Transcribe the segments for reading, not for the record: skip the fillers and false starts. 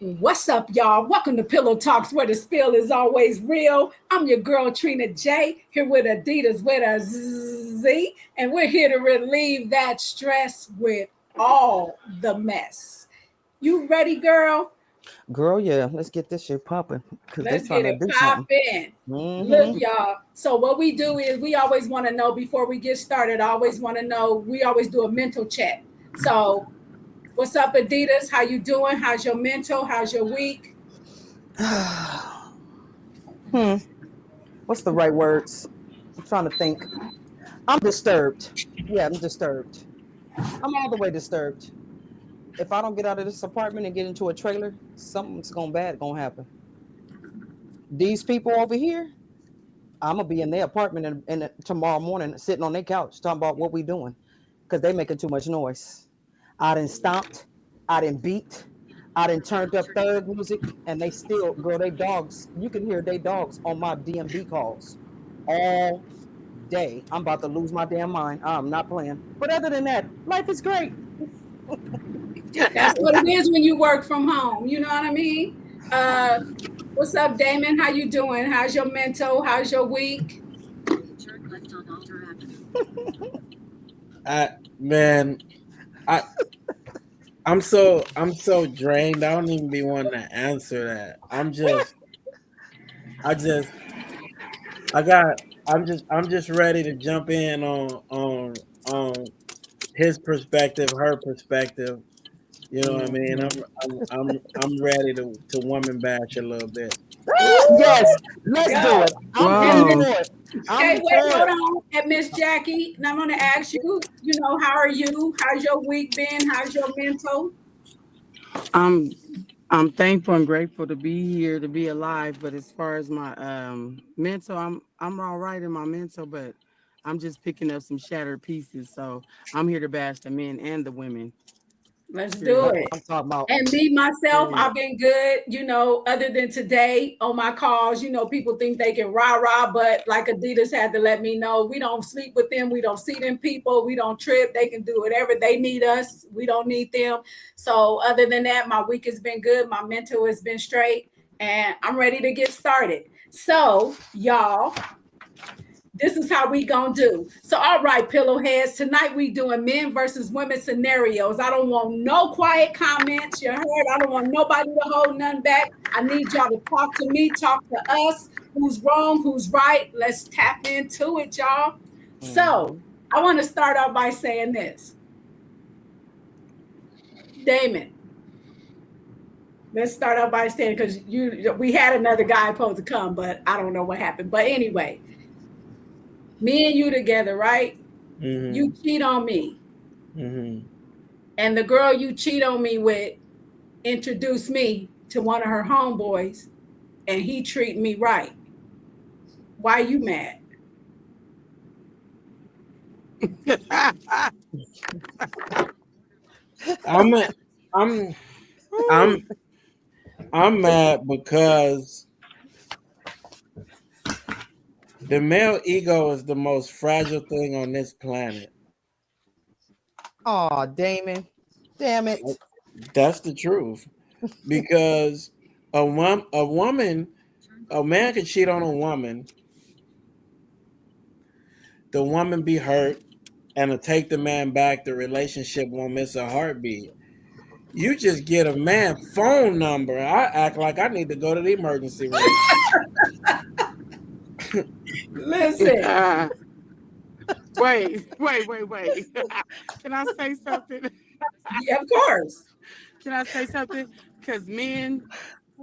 What's up, y'all? Welcome to Pillow Talks, where the spill is always real. I'm your girl, Trina J, here with Adidaz with a Z, and we're here to relieve that stress with all the mess. You ready, girl? Girl, yeah, let's get this shit popping because they Let's trying get to it do something. popping. Look, Mm-hmm. y'all. So, what we do is we always want to know before we get started. I always want to know. We always do a mental check. So, what's up, Adidaz? How you doing? How's your mental? How's your week? hmm. What's the right words? I'm trying to think. I'm disturbed. Yeah, I'm disturbed. I'm all the way disturbed. If I don't get out of this apartment and get into a trailer, something's gonna happen. These people over here, I'm gonna be in their apartment and tomorrow morning sitting on their couch talking about what we doing because they making too much noise. I done stomped, I done beat, I done turned up thug music, and they still, girl, they dogs. You can hear they dogs on my DMB calls all day. I'm about to lose my damn mind. I'm not playing. But other than that, life is great. That's what it is when you work from home. You know what I mean? Uh, what's up, Damon? How you doing? How's your mental? How's your week? I man, I I'm so drained. I don't even be wanting to answer that. I just I got I'm just ready to jump in on his perspective, her perspective. You know what I mean? Mhm. I'm ready to woman bash a little bit. Yes, Woo! let's do Go. it. I'm And here Miss, for Whoa. it. hey, I'm wait, for hold it. on. And Miss Jackie, and I'm going to ask you, how are you? How's your week been? How's your mental? I'm I'm thankful and grateful to be here, to be alive. But as far as my mental, I'm all right in my mental, but I'm just picking up some shattered pieces. So I'm here to bash the men and the women. Let's do That's Period. what it. I'm talking about. And me, myself, Period. I've been good, other than today on my calls. People think they can rah-rah, but like Adidas had to let me know, we don't sleep with them. We don't see them people. We don't trip. They can do whatever. They need us. We don't need them. So other than that, my week has been good. My mental has been straight. And I'm ready to get started. So, y'all, this is how we gonna do. So, all right, pillow heads. Tonight we doing men versus women scenarios. I don't want no quiet comments. You heard? I don't want nobody to hold none back. I need y'all to talk to me, talk to us. Who's wrong? Who's right? Let's tap into it, y'all. So, Mhm. I want to start off by saying this, Damon. Let's start off by saying because we had another guy supposed to come, but I don't know what happened. But anyway, me and you together, right? You Mhm. cheat on me. Mhm. And the girl you cheat on me with introduced me to one of her homeboys, and he treat me right. Why you mad? I'm a, I'm Woo. I'm I'm mad because the male ego is the most fragile thing on this planet. Oh, Damon. Damn it. That's the truth. Because a woman, a man could cheat on a woman, the woman be hurt, and to take the man back, the relationship won't miss a heartbeat. You just get a man phone number. I act like I need to go to the emergency room. Listen, Wait. Can I say something? yeah, of course. Can I say something? Because men,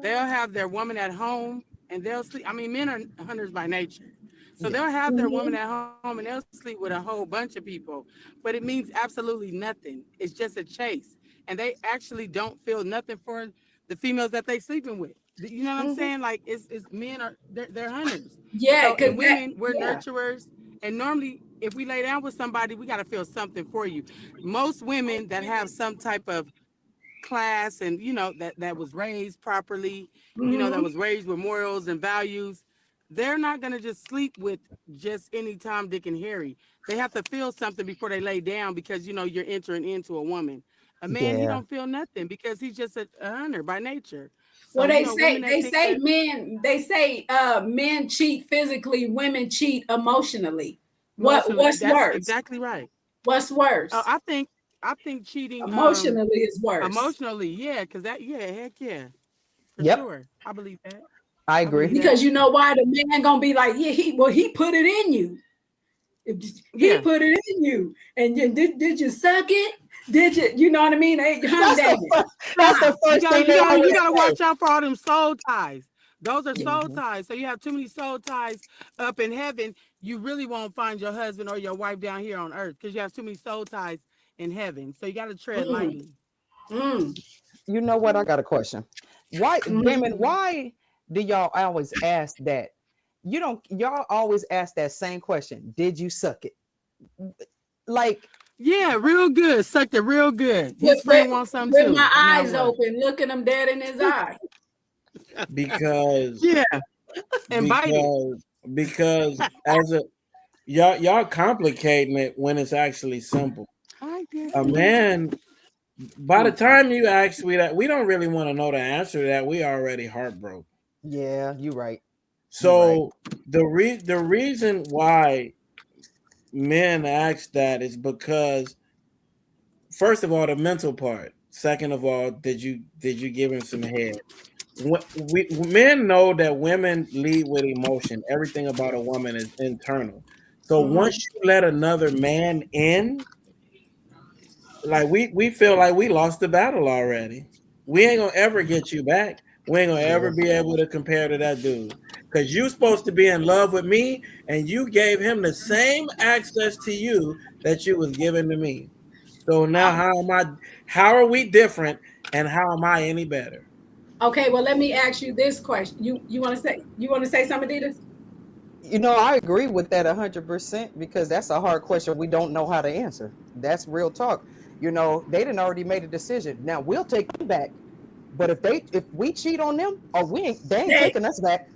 they'll have their woman at home and they'll sleep. I mean, men are hunters by nature. So Yeah. they'll have their woman Mhm. at home and they'll sleep with a whole bunch of people, but it means absolutely nothing. It's just a chase. And they actually don't feel nothing for the females that they sleeping with. You know what I'm Hmm. saying? Like it's men are they're hunters. Yeah, So because and that, women, we're yeah. nurturers. And normally if we lay down with somebody, we gotta feel something for you. Most women that have some type of class and that was raised properly, that Hmm. was raised with morals and values, they're not going to just sleep with just any Tom, Dick, and Harry. They have to feel something before they lay down because you're entering into a woman. A man, he Yeah. don't feel nothing because he's just a hunter by nature. Well, So women that they think say that men cheat physically, women cheat emotionally. emotionally, What's that's worse? exactly right. What's worse? I think cheating Emotionally is worse emotionally, yeah, because that, yeah, heck yeah, for Yep. sure. I believe that. I I believe agree. that. because you know why the man gonna be like, yeah, he put it in you. He Yeah. put it in you, and did you suck it? Did you? You know what I mean? Hey, huh, That's the Damon? that's Huh? the first thing You they gotta always you gotta say. watch out for all them soul ties. Those are soul Mhm. ties. So you have too many soul ties up in heaven, you really won't find your husband or your wife down here on earth because you have too many soul ties in heaven. So you gotta tread Mm, lightly. mm, You know what? I got a question. Why, mhm. Damon? Why do y'all always ask that? You don't. Y'all always ask that same question. Did you suck it? Like, Yeah, real good. Sucked it real good. With, His with friend wants some with too. my Now eyes what? open, looking him dead in his eye. because Yeah, and bite it. because because as a y'all complicating it when it's actually simple. Hi, A Destiny. man, by the Mm. time you ask me that, we don't really want to know the answer to that. We already heartbroken. yeah, you right. You right. So the reason why men ask that is because, first of all, the mental part. Second of all, did you give him some head? We men know that women lead with emotion. Everything about a woman is internal. So once Mhm. you let another man in, like we feel like we lost the battle already. We ain't gonna ever get you back. We ain't gonna ever Yeah. be able to compare to that dude. Cause you supposed to be in love with me, and you gave him the same access to you that you was giving to me. So now how are we different and how am I any better? Okay, well, let me ask you this question. You want to say something, Adidas? You know, I agree with that 100% because that's a hard question we don't know how to answer. That's real talk. You know, they didn't already made a decision. Now we'll take them back, but if we cheat on them, or they ain't They taking us back.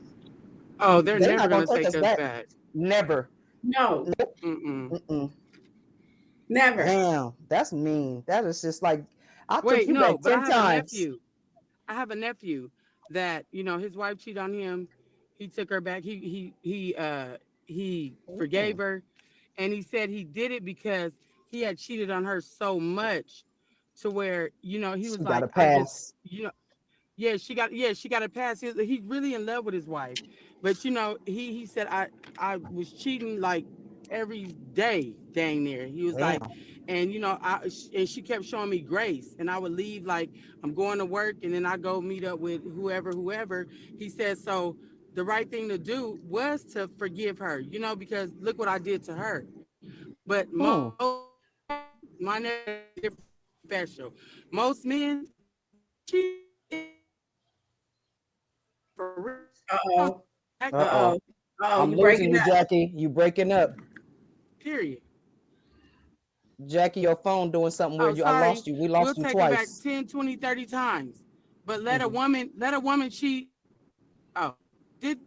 Oh, they're They're never not gonna gonna take take us us back. back. Never. no, Nope. Mm-mm. Mm-mm. never. Damn, that's mean. That is just like I took Wait, you no, back but I 10 have a times. nephew. I have a nephew that his wife cheated on him. He took her back. He forgave Mm. her, and he said he did it because he had cheated on her so much, to where he was She got like, a I just pass. yeah, she got a pass. He's really in love with his wife, but he said I was cheating like every day, dang near. He was like, Damn. and and she kept showing me grace, and I would leave like I'm going to work, and then I go meet up with whoever. He said so. The right thing to do was to forgive her, because look what I did to her. But most Hmm. my nephew's different special. Most men cheat for real. Uh-oh. Back Uh-oh. Uh-oh. Uh-oh, I'm you losing breaking you, up. Jackie. You breaking up. period. Jackie, your phone doing something Oh, weird. I sorry. lost you. We We'll lost you take her back twice. 10, 20, 30 times. But Hmm. let a woman cheat. Oh, did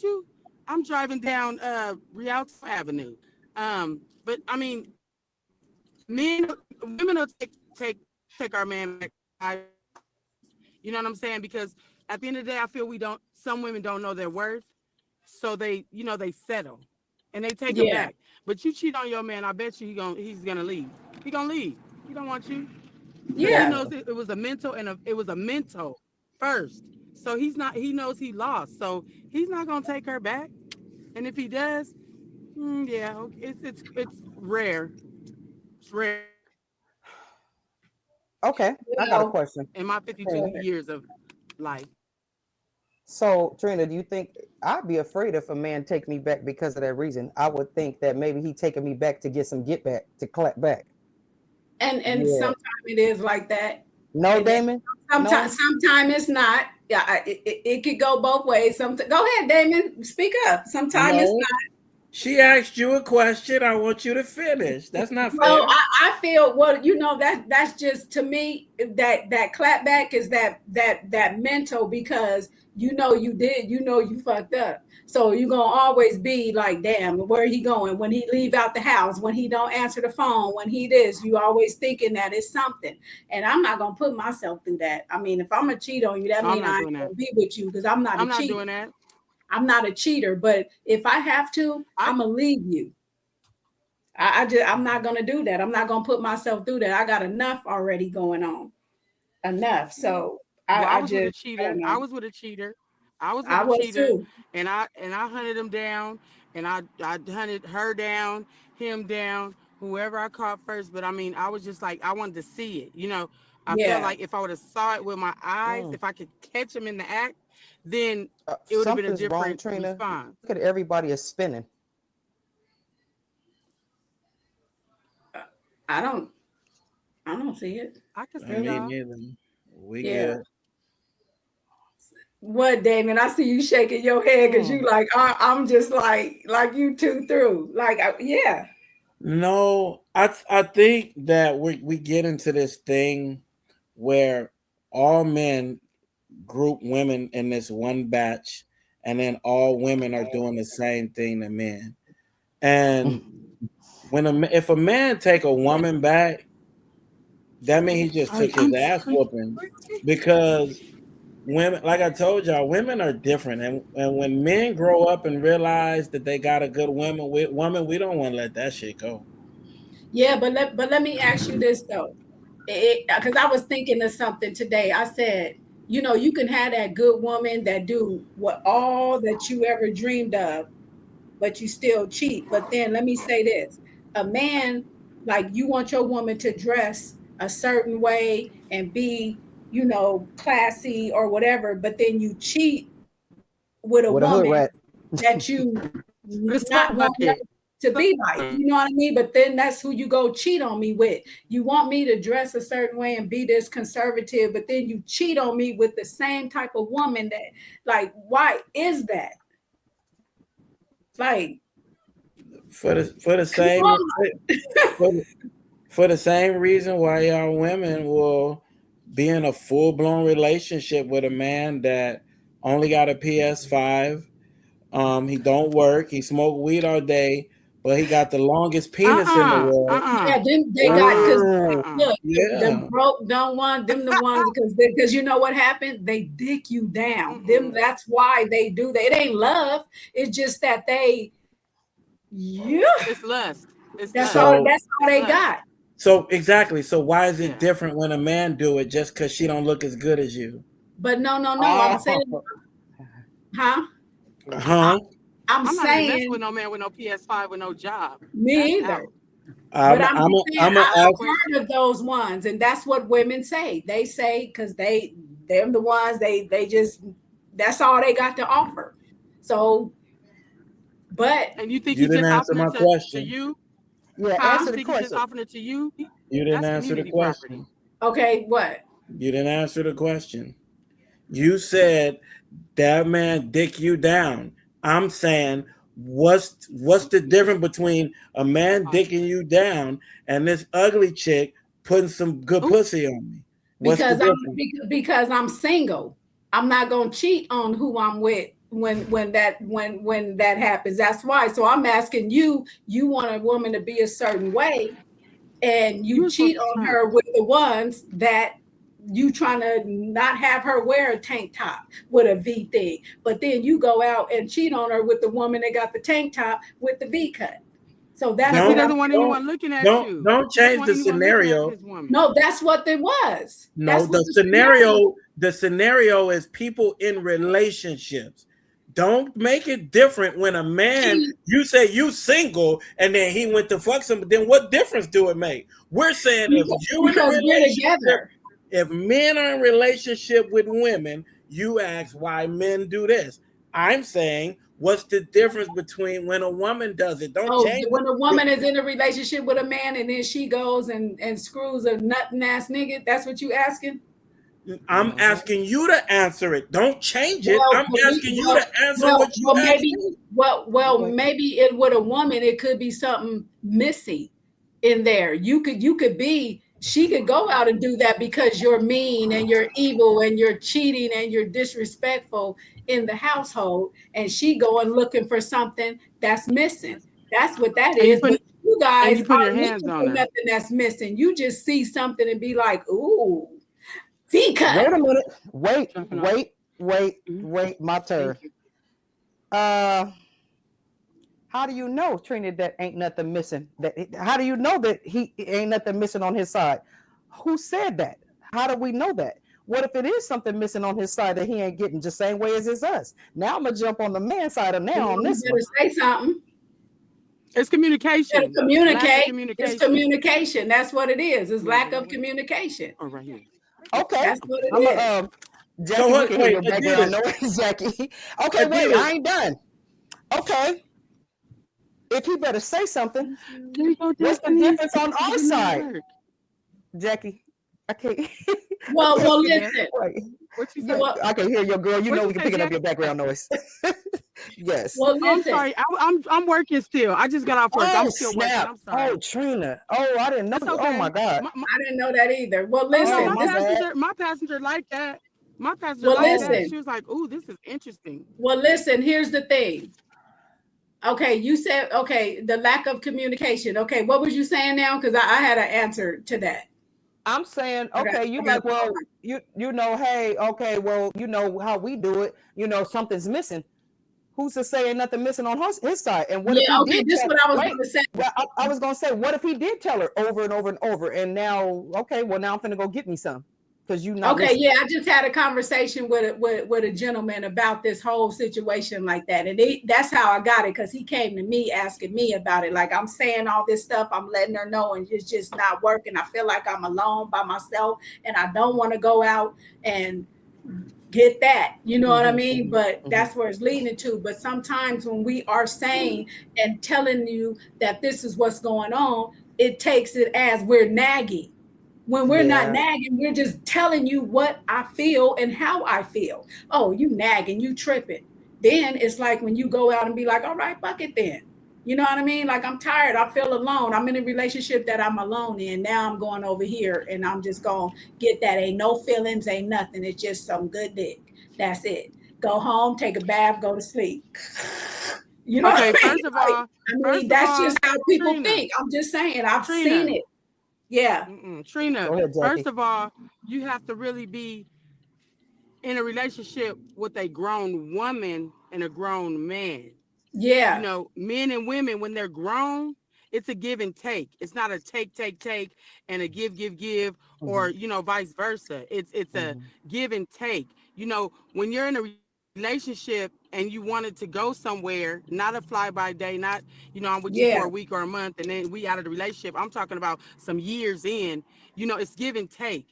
you? I'm driving down Rialto Avenue. But I mean, men, women will take our man back 5 times. You know what I'm saying? Because at the end of the day, I feel we don't. Some women don't know their worth, so they settle, and they take him Yeah, back. But you cheat on your man, I bet you he's gonna leave. He gonna leave. He don't want you because he yeah, Yeah. knows it was a mental it was a mental first. So he's not. He knows he lost. So he's not gonna take her back. And if he does, yeah, okay, it's rare. It's rare Okay. I got a well, question. in my 52 go Trina. ahead. years of life. So, Trina, do you think I'd be afraid if a man take me back because of that reason? I would think that maybe he taking me back to get some get back, to clap back. And Yeah. sometimes it is like that, No, and then Damon? sometimes No? sometimes it's not. Yeah, it could go both ways. Some go ahead, Damon, speak up. Sometimes it's No, not. She asked you a question. I want you to finish. That's not Well, fair. I feel well, that's just to me that clapback is that mental because you fucked up. So you're gonna always be like, damn, where he going? When he leave out the house, when he don't answer the phone, when he this, you always thinking that it's something. And I'm not gonna put myself through that. I mean, if I'm gonna cheat on you, that No, I'm means not I doing ain't that. gonna be with you because I'm not a I'm not cheater. doing that. I'm not a cheater, but if I have to, I I'm gonna leave you. I'm not gonna do that. I'm not gonna put myself through that. I got enough already going on. Enough. So well, I I was with a just I cheater. don't I know. was with a cheater. I was with I a was cheater, too. and I hunted him down, and I hunted her down, him down, whoever I caught first. But I mean, I was just like I wanted to see it. I felt Yeah. like if I would have saw it with my eyes, Mm. if I could catch him in the act, then it would have been a Something's wrong, different Trina. response. Look at everybody is spinning. I don't I don't see it. I could I see Really. mean, y'all. neither. We Yeah. good. What, Damon? I see you shaking your head because you Mm. like I'm just like you two through. Yeah. No, I think that we get into this thing where all men group women in this one batch, and then all women are doing the same thing to men. And if a man take a woman back, that means he just took his I'm ass sorry. whooping because women, like I told y'all, women are different, and when men grow up and realize that they got a good woman, we don't want to let that shit go. Yeah, but let me ask you this though. Because I was thinking of something today. I said, you can have that good woman that do what all that you ever dreamed of, but you still cheat. But then let me say this: a man, like, you want your woman to dress a certain way and be, classy or whatever, but then you cheat with a With a hood woman rat. that you The not slut want her bucket. to be like. You know what I mean? But then that's who you go cheat on me with. You want me to dress a certain way and be this conservative, but then you cheat on me with the same type of woman that, like, why is that? Like, For the come same on. for, for the same reason why y'all women will be in a full blown relationship with a man that only got a PS5. He don't work. He smoke weed all day, but he got the longest penis in the world. Yeah, them they got because Oh, look, them Yeah. broke don't want them the ones because you know what happened? They dick you down. Them Mm-mm. that's why they do that. It ain't love. It's just that yeah, It's lust. It's that's lust. all So that's all It's they lust. got. so exactly. So why is it Yeah. different when a man do it just because she don't look as good as you? But no, no, no. I'm saying, oh. huh? I, Huh? I'm I'm not even messing saying with no man with no PS5 with no job. me That's either. out. But I'm I'm I'm just a, saying I'm a I've ask. heard of those ones, and that's what women say. They say because they're the ones they just that's all they got to offer. So, but And you think You he didn't just answer offering it my to question. you? Yeah, huh? You answer the think he just question. offering it to you? You didn't That's answer the community property. question. Okay, what? You didn't answer the question. You said that man dick you down. I'm saying what's the difference between a man Oh, dicking you down and this ugly chick putting some good oop. pussy on me? What's the Because difference? I'm single. I'm not gonna cheat on who I'm with when that happens. That's why. So I'm asking you. You want a woman to be a certain way, and You you were supposed cheat to on turn. her with the ones that you trying to not have her wear a tank top with a V thing, but then you go out and cheat on her with the woman that got the tank top with the V cut. So that's Because he what I'm Don't doesn't want don't anyone looking at don't you. don't He doesn't change want the anyone looking at scenario. his woman. no, that's what it was. No, That's what the the scenario. scenario is people in relationships. Don't make it different when a man, She you say you single and then he went to fuck some, then what difference do it make? We're saying if you in a because we're relationship, together. if men are in relationship with women, you ask why men do this. I'm saying what's the difference between when a woman does it? Don't Oh, change when a it. woman is in a relationship with a man and then she goes and screws a nut ass nigga, that's what you asking? I'm asking you to answer it. Don't change it. Well, I'm asking you to answer what you asked maybe, me. Okay. maybe it with a woman, it could be something missing in there. You could be, she could go out and do that because you're mean and you're evil and you're cheating and you're disrespectful in the household, and she going looking for something that's missing. That's what that And you is. put But you guys your aren't hands looking for on her. nothing that's missing. You just see something and be like, ooh, C cut. Wait a minute. Wait, Jumping off. wait, wait, Mhm. wait. My turn. Thank you. Uh, how do you know, Trina, that ain't nothing missing? How do you know that he ain't nothing missing on his side? Who said that? How do we know that? What if it is something missing on his side that he ain't getting the same way as it's us? Now I'm gonna jump on the man side of now on You this one. better say something. It's Better communication. Lack of communicate. It's communication. communication. That's what it is. It's You want to lack go that of way? communication. Or right here? Okay, That's what Okay. it I'm a is. So Jackie. We what? can hear Wait, your background Adidas. noise, Jackie. Okay, wait, Adidas. I ain't done. Okay, if he better say something, There you go, what's the Destiny. difference on It our did not side, work. Jackie? I can't. Well, Okay, Yes. listen. wait. What you Yeah, say? Well, I can hear your girl. You What know you we can say, pick up Jackie? your background noise. Yes. well, I'm listen. sorry. I'm working still. I just got off work. Oh I'm still working. snap! I'm Oh sorry. Trina! Oh, I didn't know. It's Oh my okay. God! I didn't know that either. Well, Oh no, Oh listen. my my This. bad. passenger like that. My passenger Well, like Oh that. listen. She was like, "Ooh, this is interesting." Well, listen. Here's the thing. Okay, you said okay. The lack of communication. Okay, what was you saying now? Because I had an answer to that. I'm saying, I got. okay, you I got. like, well, you know, hey, okay, well, you know how we do it. You know, something's missing. Who's to say ain't nothing missing on his side? And what if Yeah. he Okay. did This is tell? what I was Wait, going to say. well, I was gonna say, what if he did tell her over and over and over, and now, okay, well, now I'm gonna go get me some because you not Okay, listening. yeah, I just had a conversation with a gentleman about this whole situation like that, and that's how I got it because he came to me asking me about it. Like I'm saying all this stuff, I'm letting her know, and it's just not working. I feel like I'm alone by myself, and I don't want to go out and get that. You know what I mean? But Mm-hmm. that's where it's leading to. But sometimes when we are saying and telling you that this is what's going on, it takes it as we're nagging when we're not Yeah, nagging, we're just telling you what I feel and how I feel. Oh, you nagging, you tripping. Then it's like when you go out and be like, all right, fuck it then. You know what I mean? Like I'm tired. I feel alone. I'm in a relationship that I'm alone in. Now I'm going over here and I'm just going to get that. Ain't no feelings, ain't nothing. It's just some good dick. That's it. Go home, take a bath, go to sleep. You know what Okay, I mean? Like, I mean, first of that's all, just how people Trina, think. I'm just saying, I've seen Trina, it. Yeah. Trina. go ahead, First Jackie. of all, you have to really be in a relationship with a grown woman and a grown man. You Yeah. know, men and women, when they're grown, it's a give and take. It's not a take, and a give, Mm-hmm. or vice versa. It's a Mm-hmm. give and take. When you're in a relationship and you wanted to go somewhere, not a fly by day, not I'm with you for a Yeah. week or a month, and then we out of the relationship. I'm talking about some years in. It's give and take.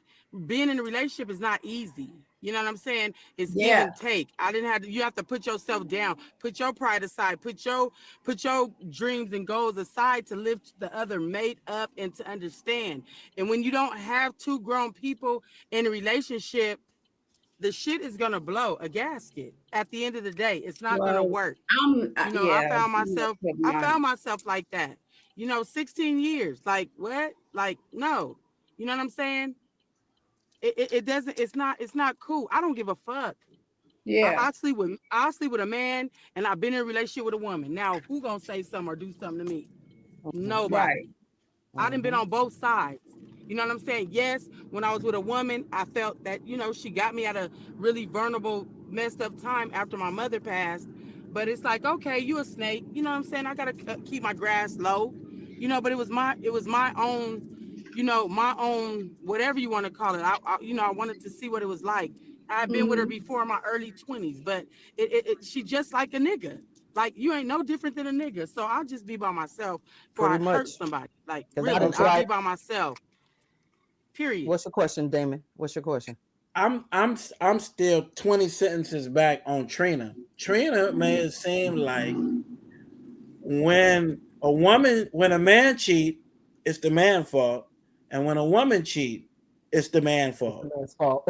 Being in a relationship is not easy. You know what I'm saying? It's give Yeah. and take. I didn't have to, you have to put yourself down, put your pride aside, put your dreams and goals aside to lift the other mate up and to understand. And when you don't have two grown people in a relationship, the shit is gonna blow a gasket. At the end of the day, it's not gonna Well, work. I yeah, found I'm not myself, putting I my, found myself like that. 16 years. Like what? Like no. You know what I'm saying? It doesn't. It's not cool. I don't give a fuck. I, yeah. I sleep with I sleep with a man, and I've been in a relationship with a woman. Now, who gonna say something or do something to me? Right. Nobody. I done been Mm-hmm. on both sides. You know what I'm saying? Yes, when I was with a woman, I felt that, she got me at a really vulnerable, messed up time after my mother passed. But it's like, okay, you a snake. You know what I'm saying? I gotta keep my grass low. But it was my own, my own, whatever you want to call it. I wanted to see what it was like. I had been with her Hmm. before in my early 20s, but she just like a nigga. Like you ain't no different than a nigga. So I'll just be by myself before Pretty I hurt much, somebody. Like because I really, done I'll tried. be by myself. Period. What's your question, Damon? What's your question? I'm still 20 sentences back on Trina. Trina made it seem like when a man cheat, it's the man fault, and when a woman cheat, it's the man's It's the fault. man's fault.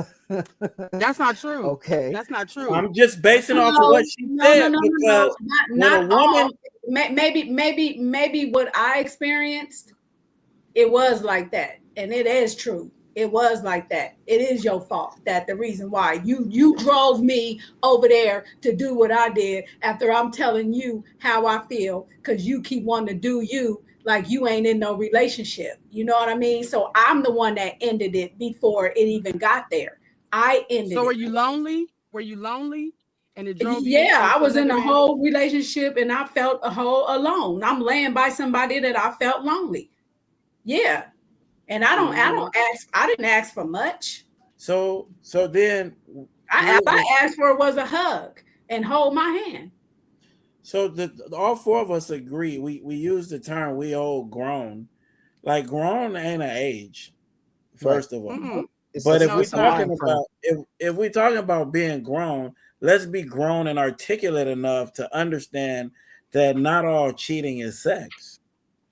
That's not true. Okay. That's not true. I'm just basing off of what No, she no, no, said no, no, no. because Not when a not all. woman, Maybe what I experienced, it was like that, and it is true. It was like that. It is your fault that the reason why you drove me over there to do what I did after I'm telling you how I feel because you keep wanting to do you like you ain't in no relationship. You know what I mean? So I'm the one that ended it before it even got there. I ended So were it. you lonely? Were you lonely? And it drove you Yeah, I into was in another a man? whole relationship and I felt a whole alone. I'm laying by somebody that I felt lonely. Yeah. And Mm-hmm. I didn't ask for much. so then All here's the I asked for was a hug and hold my hand. so the all four of us agree. We use the term we all grown. Like grown ain't an age, Right. first of all. Mm-mm. But if No, we it's It's a not. talking mind frame. about if we talking about being grown, let's be grown and articulate enough to understand that not all cheating is sex.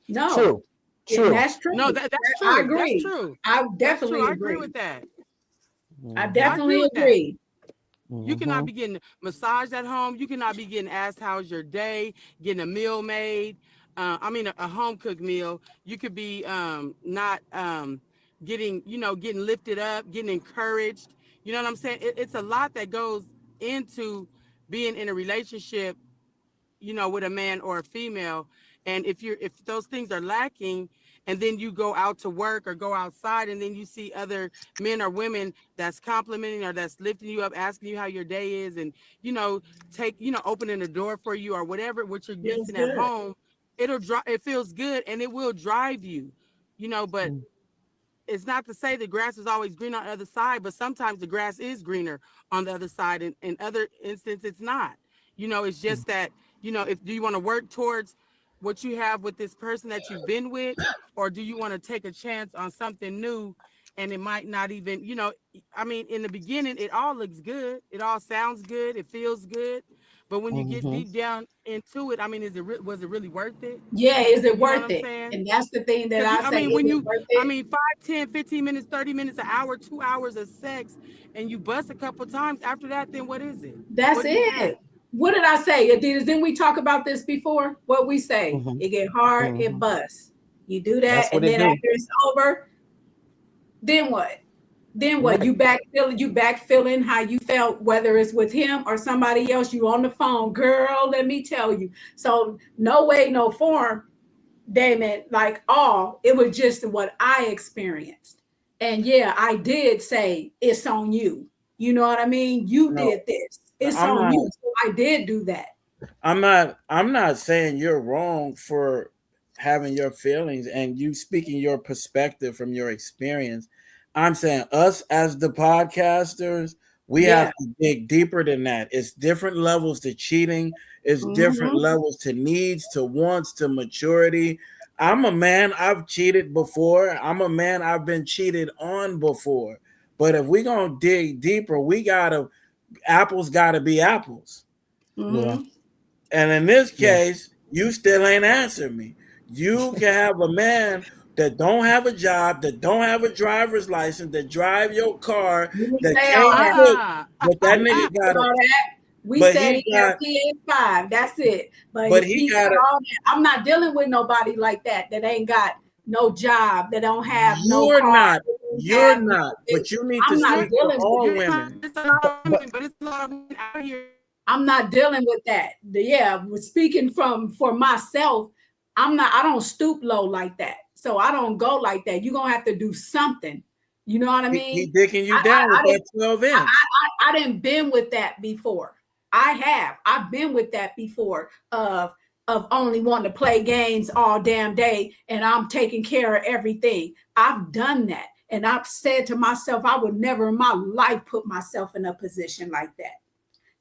No. True. And True. that's No, true. that's I true. That's agree. true. I That's true. definitely I agree agree. with that. I Hmm. I agree definitely with that. agree. You cannot Hmm. be getting massaged at home. You cannot be getting asked how's your day, getting a meal made. I mean, a home cooked meal. You could be not getting, getting lifted up, getting encouraged. You know what I'm saying? It's a lot that goes into being in a relationship, with a man or a female. And if those things are lacking, and then you go out to work or go outside and then you see other men or women that's complimenting or that's lifting you up, asking you how your day is, and opening the door for you or whatever what you're Feels missing at good. home, it feels good and it will drive you, but it's not to say the grass is always green on the other side, but sometimes the grass is greener on the other side. And in other instances, it's not. It's just that, if do you want to work towards what you have with this person that you've been with, or do you want to take a chance on something new? And it might not even, I mean, in the beginning, it all looks good. It all sounds good. It feels good. But when you get Hmm. deep down into it, I mean, was it really worth it? Yeah, is it You know what worth I'm it? saying? And that's the thing that Because I I say, mean, is it worth I it? mean, 5, 10, 15 minutes, 30 minutes, an hour, 2 hours of sex, and you bust a couple times after that, then what is it? That's What do you have? it. What did I say, Adidas? Didn't we talk about this before? What we say? Hmm. It get hard, it Hmm. busts. You do that, That's what and it then do. after it's over, then what? Then what? Right. You back feeling how you felt, whether it's with him or somebody else. You on the phone, girl. Let me tell you. So no way, no form, Damon. Like it was just what I experienced. And yeah, I did say it's on you. You know what I mean? You No, did this. no, It's on you. So I did do that. I'm not saying you're wrong for having your feelings and you speaking your perspective from your experience. I'm saying us as the podcasters, we have Yeah. to dig deeper than that. It's different levels to cheating, it's different Hmm. levels to needs, to wants, to maturity. I'm a man, I've cheated before. I'm a man, I've been cheated on before. But if we gonna dig deeper, we gotta apples gotta be apples. Yeah. Hmm. And in this Yeah. case, you still ain't answered me. You can have a man that don't have a job, that don't have a driver's license, that drive your car, We didn't that say all can't that. cook, Ah, but that We nigga didn't say got a, all that. We but said he he had got, PS5. That's it. But but he he got said a. all that. I'm not dealing with nobody like that that ain't got no job, that don't have no You're car, not, that don't you're have no not, this. but you need to I'm not speak for dealing with all that. you're not women. just a lot of But women, but it's a lot of women out here. I'm not dealing with that. Yeah, speaking from for myself, I don't stoop low like that. So I don't go like that. You're gonna have to do something. You know what I He mean? dicking you I down I, with I that didn't 12 inch. I didn't been with that before. I have. I've been with that before of only wanting to play games all damn day and I'm taking care of everything. I've done that. And I've said to myself, I would never in my life put myself in a position like that.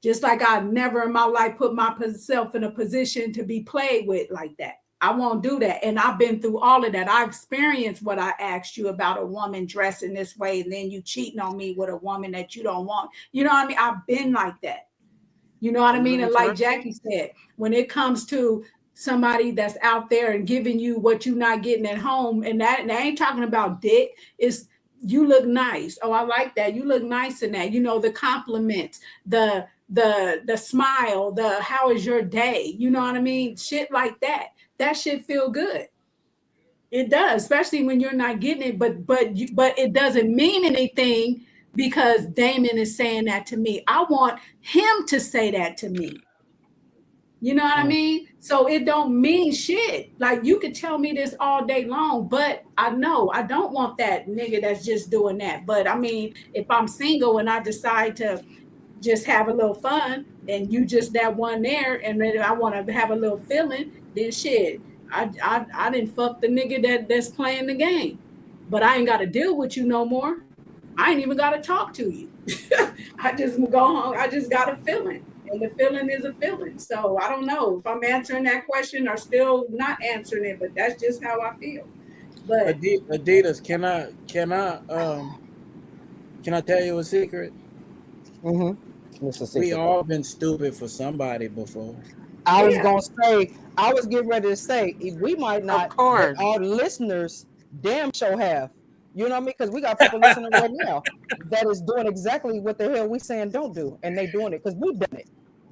Just like I never in my life put myself in a position to be played with like that. I won't do that. And I've been through all of that. I experienced what I asked you about a woman dressing this way, and then you cheating on me with a woman that you don't want. You know what I mean? I've been like that. You know what A I mean? little And like interruption. Jackie said, when it comes to somebody that's out there and giving you what you're not getting at home, and that ain't talking about dick, it's you look nice. Oh, I like that. You look nice in that. You know, the compliments, the smile, the how is your day? You know what I mean? Shit like that. That shit feel good. It does, especially when you're not getting it. But it doesn't mean anything because Damon is saying that to me. I want him to say that to me. You know what I Mm. mean? So it don't mean shit. Like you could tell me this all day long, but I know I don't want that nigga that's just doing that. But I mean, if I'm single and I decide to just have a little fun and you just that one there and then I want to have a little feeling, then shit. I didn't fuck the nigga that's playing the game. But I ain't gotta deal with you no more. I ain't even gotta talk to you. I just go home. I just got a feeling. And the feeling is a feeling. So I don't know if I'm answering that question or still not answering it, but that's just how I feel. But Adidas, can I tell you a secret? It's a We secret. all been stupid for somebody before. I was yeah, gonna say, I was getting ready to say, we might Of not, but course. our listeners damn sure have. You know what I mean? Because we got people listening right now that is doing exactly what the hell we saying don't do, and they doing it because we've done it.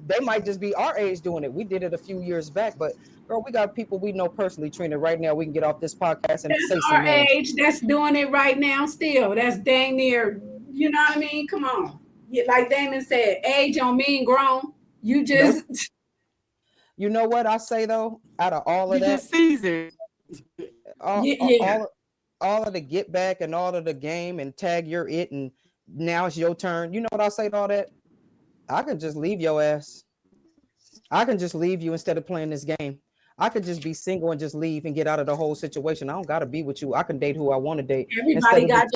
They might just be our age doing it. We did it a few years back, but girl, we got people we know personally, Trina. Right now, we can get off this podcast and that's say some our names. age that's doing it right now still. That's dang near, you know what I mean? Come on. Like Damon said, age don't mean grown. You Nope. just You know what I say though? Out of all of You that, just seasoned. all, yeah. all of the get back and all of the game and tag your it and now it's your turn. You know what I say to all that? I can just leave your ass. I can just leave you instead of playing this game. I could just be single and just leave and get out of the whole situation. I don't gotta be with you. I can date who I want to date instead Everybody of the got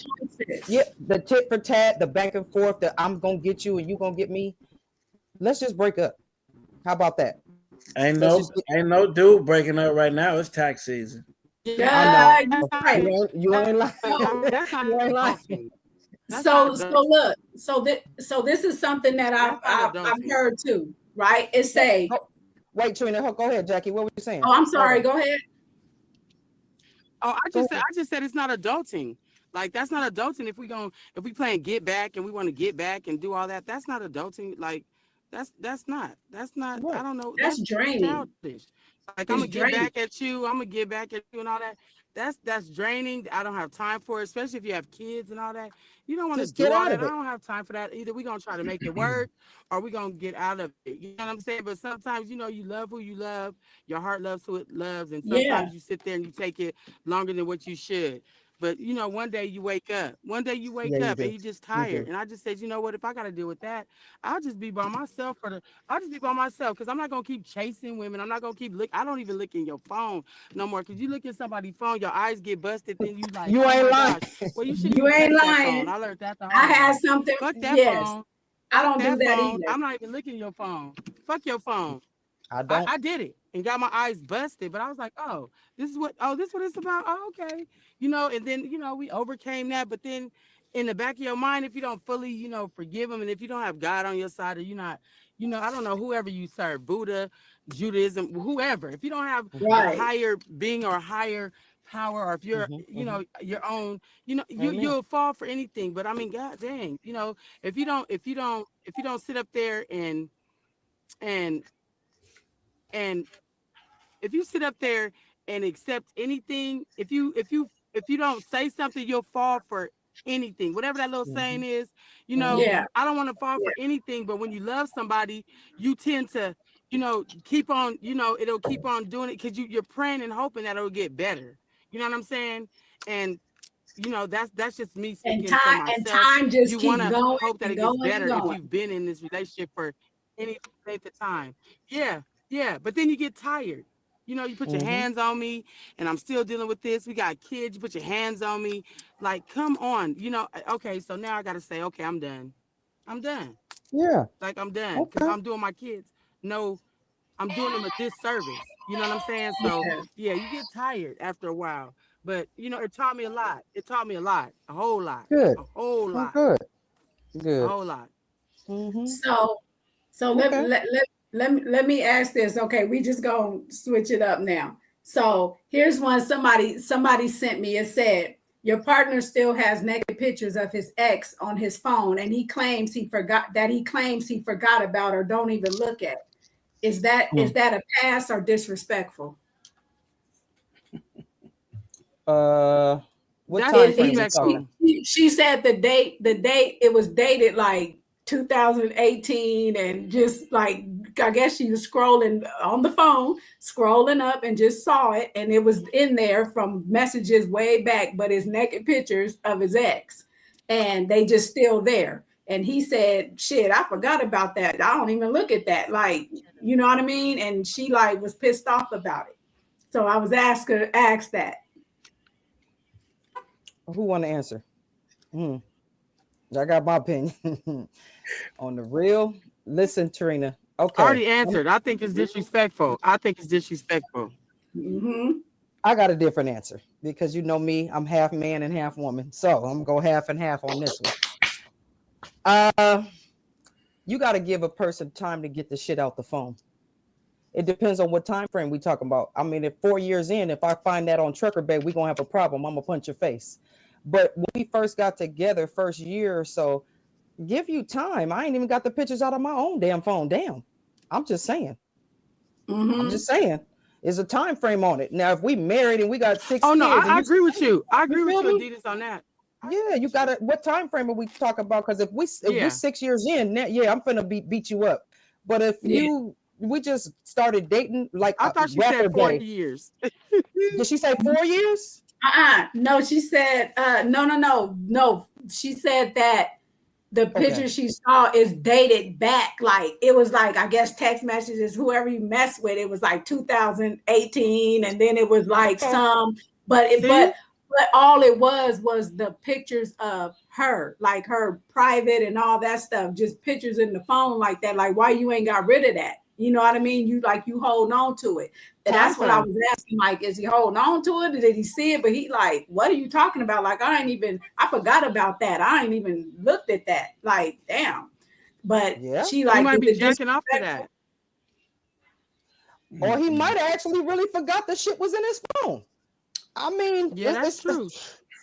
yeah, choices. the tit for tat, the back and forth, that I'm gonna get you and you gonna get me. Let's just break up. How about that? Let's just get, Ain't no dude breaking up right now. It's tax season. I Yeah, know. You that's right. You ain't lying. So that's not You ain't lying. adulting. That's not so adulting. look, so this is something that That's not I've adulting. heard too, right? It say, Wait, Trina, go ahead, Jackie. What were you saying? oh, I'm Hold sorry, on. go ahead. Oh, Go I ahead. just said it's not adulting. Like that's not adulting. If we playing get back and we want to get back and do all that, that's not adulting. Like that's not. I Right. don't know. That's That's draining. childish. Like I'm gonna It's get back draining. at you. I'm gonna get back at you and all that. That's draining. I don't have time for it, especially if you have kids and all that. You don't want to Just do get all out that. of I it. don't have time for that either. We're gonna try to make it work or we're gonna get out of it. You know what I'm saying? But sometimes, you love who you love, your heart loves who it loves, and Yeah, sometimes you sit there and you take it longer than what you should. But one day you wake up. One day you Yeah, wake you up and do. you just You tired. do. And I just said, you know what? If I got to deal with that, I'll just be by myself I'll just be by myself because I'm not gonna keep chasing women. I'm not gonna keep look. I don't even look in your phone no more because you look in somebody's phone, your eyes get busted. Then you like, You oh ain't my lying. gosh. Well, you shouldn't you even ain't touch that phone. lying. I learned that the I hard had way. something. Fuck that Yes, phone. I Fuck don't do that that phone. either. I'm not even looking at your phone. Fuck your phone. I I, don't. I did it and got my eyes busted, but I was like, this is what it's about. Oh, okay. And then, we overcame that. But then in the back of your mind, if you don't fully, forgive them, and if you don't have God on your side, or you're not, I don't know, whoever you serve, Buddha, Judaism, whoever, if you don't have a Right. higher being or a higher power, or if you're, Hmm. your own, Amen. you'll fall for anything. But I mean, God dang, if you don't sit up there and and if you sit up there and accept anything, if you don't say something, you'll fall for anything. Whatever that little saying Hmm. is, Yeah. Hmm. I don't want to fall Yeah. for anything, but when you love somebody, you tend to, keep on, it'll keep on doing it because you're praying and hoping that it'll get better. You know what I'm saying? And that's just me speaking for And myself. time just You want keep to going hope that and it gets going and better if going. you've been in this relationship for any length of time. Yeah, yeah, but then you get tired. You put your Hmm. hands on me and I'm still dealing with this. We got kids, you put your hands on me. Like, come on. Okay, so now I got to say, okay, I'm done. I'm done. Yeah. Like, I'm done because Okay. I'm doing my kids. No, I'm doing them a disservice. You know what I'm saying? So Yeah. yeah, you get tired after a while. But it taught me a lot. It taught me a lot. A whole lot. Good. A whole Oh, lot. good. A Good. whole lot. Hmm. So so Okay. let me ask this. Okay, we just gonna switch it up now. So here's one somebody sent me. It said, Your partner still has naked pictures of his ex on his phone, and he claims he forgot about or don't even look at. Is Mm. that a pass or disrespectful? Uh, what That's time It, frame he, we talking? disrespectful. she said the date it was dated like 2018, and just like I guess she was scrolling on the phone, scrolling up and just saw it, and it was in there from messages way back, but it's naked pictures of his ex, and they just still there. And he said, "Shit, I forgot about that. I don't even look at that." Like, you know what I mean? And she like was pissed off about it. So I was asked that. Who want to answer? Hmm. I got my opinion on the real. Listen, Trina. I Okay, already answered. I think it's disrespectful. I think it's disrespectful. Hmm. I got a different answer because you know me, I'm half man and half woman. So I'm gonna go half and half on this one. Uh, you got to give a person time to get the shit out the phone. It depends on what time frame we talking about. I mean, if 4 years in, if I find that on Trucker Bay, we gonna have a problem. I'm gonna punch your face. But when we first got together, first year or so, give you time. I ain't even got the pictures out of my own damn phone. Damn. I'm just saying. I'm Hmm. just saying. There's a time frame on it. Now, if we married and we got six Oh no, kids and I agree with you. I you agree with feel you, me? Adidas, on that. Yeah, you gotta. What time frame are we talking about? Because if we Yeah. 6 years in, yeah, I'm gonna beat you up. But if Yeah. we just started dating like I thought she said rapper 40 Bay. years. Did she say 4 years? No, she said, no, no, no, no. She said that the Okay. picture she saw is dated back. Like it was like, I guess text messages, whoever you mess with, it was like 2018. And then it was like Okay. some, but it, See? but all it was the pictures of her, like her private and all that stuff, just pictures in the phone like that. Like, why you ain't got rid of that? You know what I mean? You like you hold on to it. And Time that's what I frame. was asking. Like, is he holding on to it? Or did he see it? But he like, what are you talking about? Like, I forgot about that. I ain't even looked at that. Like, damn. But Yeah. she He like, might is be it jacking off to disrespectful? that. Or he Mm-mm. might actually really forgot the shit was in his phone. I mean, Yeah, that's true.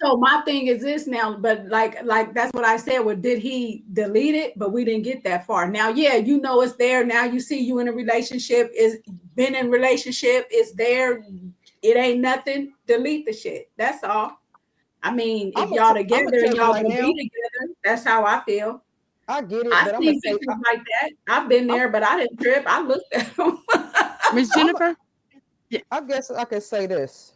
So my thing is this now, but like that's what I said. Well, did he delete it? But we didn't get that far. Now, yeah, you know it's there. Now you see you in a relationship, is been in relationship, it's there. It ain't nothing. Delete the shit. That's all. I mean, if y'all I'm gonna together tell and you y'all right gonna be now. together, that's how I feel. I get it, I've but I'm gonna seen say pictures like that. I've been I'm there, but I didn't trip. I looked at them. Miss I'm Jennifer? Yeah. I guess I can say this.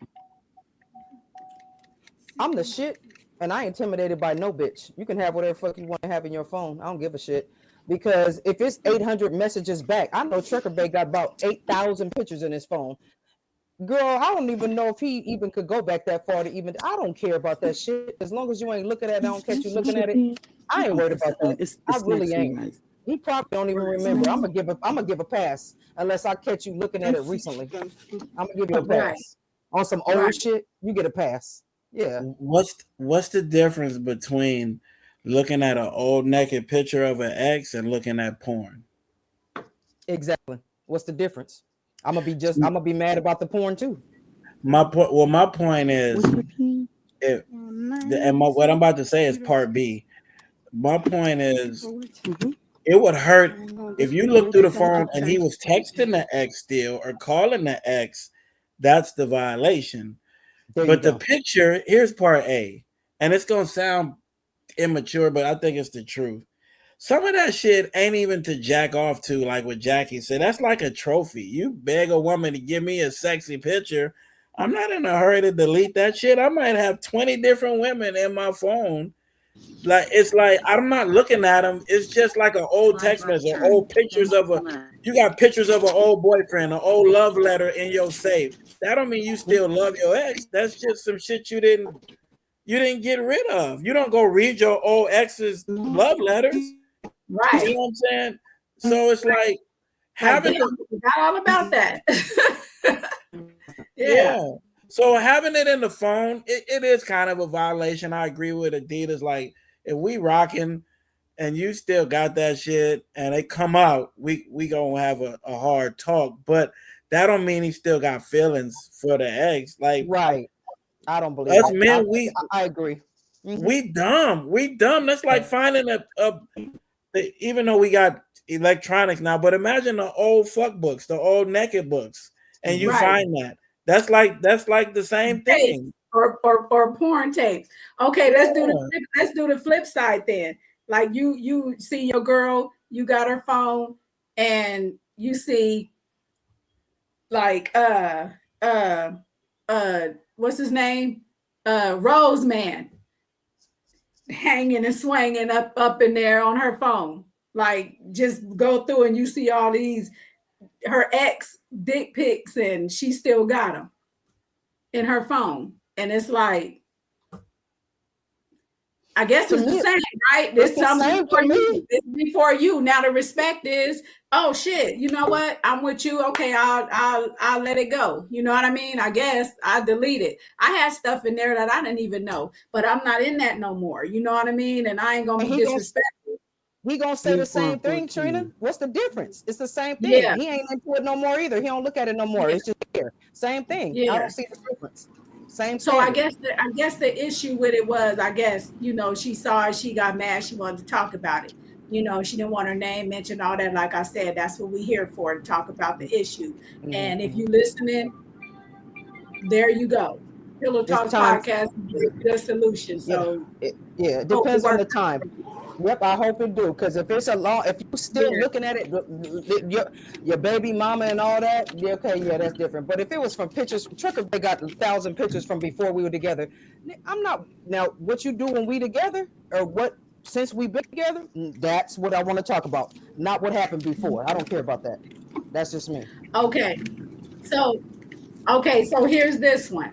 I'm the shit, and I ain't intimidated by no bitch. You can have whatever fuck you want to have in your phone. I don't give a shit. Because if it's 800 messages back, I know Trucker Bay got about 8,000 pictures in his phone. Girl, I don't even know if he even could go back that far to even. I don't care about that shit. As long as you ain't looking at it, I don't catch you looking at it. I ain't Oh, worried about that. I it's snacks really for you ain't. guys. He probably don't even remember. I'm gonna give a pass unless I catch you looking at it recently. I'm gonna give you a Right, pass. On some right. old shit, you get a pass. Yeah, What's the difference between looking at an old naked picture of an ex and looking at porn? exactly. What's the difference? I'm gonna be mad about the porn too. My point What's is, your pin? if Oh, what I'm nice. about to say is part B. My point is, Mm-hmm. it would hurt if you look through the Thank you. phone and he was texting the ex still or calling the ex. That's the violation. There you But the go. picture, here's part A, and it's gonna sound immature, but I think it's the truth. Some of that shit ain't even to jack off to, like what Jackie said. That's like a trophy. You beg a woman to give me a sexy picture. I'm not in a hurry to delete that shit. I might have 20 different women in my phone. Like it's like I'm not looking at them. It's just like an old text message, or old pictures of a. You got pictures of an old boyfriend, an old love letter in your safe. That don't mean you still love your ex. That's just some shit you didn't get rid of. You don't go read your old ex's love letters. You Right. know what I'm saying? So it's like Like, damn, having the I forgot all about that. Yeah. yeah. So having it in the phone, it is kind of a violation. I agree with Adidas. Like if we rocking and you still got that shit and they come out, we gonna have a hard talk. But that don't mean he still got feelings for the ex. Like Right. I don't believe Us it. men, I agree. we dumb. We dumb. That's like finding even though we got electronics now, but imagine the old fuck books, the old naked books, and you Right. find that. That's like the same Tapes thing. or porn tapes. Okay, Yeah. let's do the flip side then. Like you see your girl, you got her phone, and you see like uh what's his name? Rose Man hanging and swinging up in there on her phone. Like just go through and you see all these her ex dick pics and she still got them in her phone. And it's like, I guess To it's the me, same, right? it's This the something same before to me. you. This before you. Now the respect is, oh shit, you know what? I'm with you. Okay, I'll let it go. You know what I mean? I guess I delete it. I had stuff in there that I didn't even know, but I'm not in that no more. You know what I mean? And I ain't gonna And be disrespectful. he gonna say the Speak same thing, Trina. 114. What's the difference? It's the same thing. Yeah, He ain't into it no more either. He don't look at it no more. yeah, It's just here. Same thing. I yeah. don't see the difference. Same So I standard. guess the issue with it was, I guess, she saw it, she got mad, she wanted to talk about it. She didn't want her name mentioned, all that. Like I said, that's what we here for, to talk about the issue. And if Hmm. you listening, there you go. Pillow It's Talks time. podcast is the solution. Yeah, So yeah. It hope it depends on works the out time. for you. Yep, I hope it do. Because if it's a long, if you still Yeah. looking at it, your baby mama and all that, yeah, okay, yeah, that's different. But if it was from pictures, Trucker Bay got 1,000 pictures from before we were together. I'm not now. What you do when we together, or what since we've been together, that's what I want to talk about. Not what happened before. I don't care about that. That's just me. Okay. So so here's this one.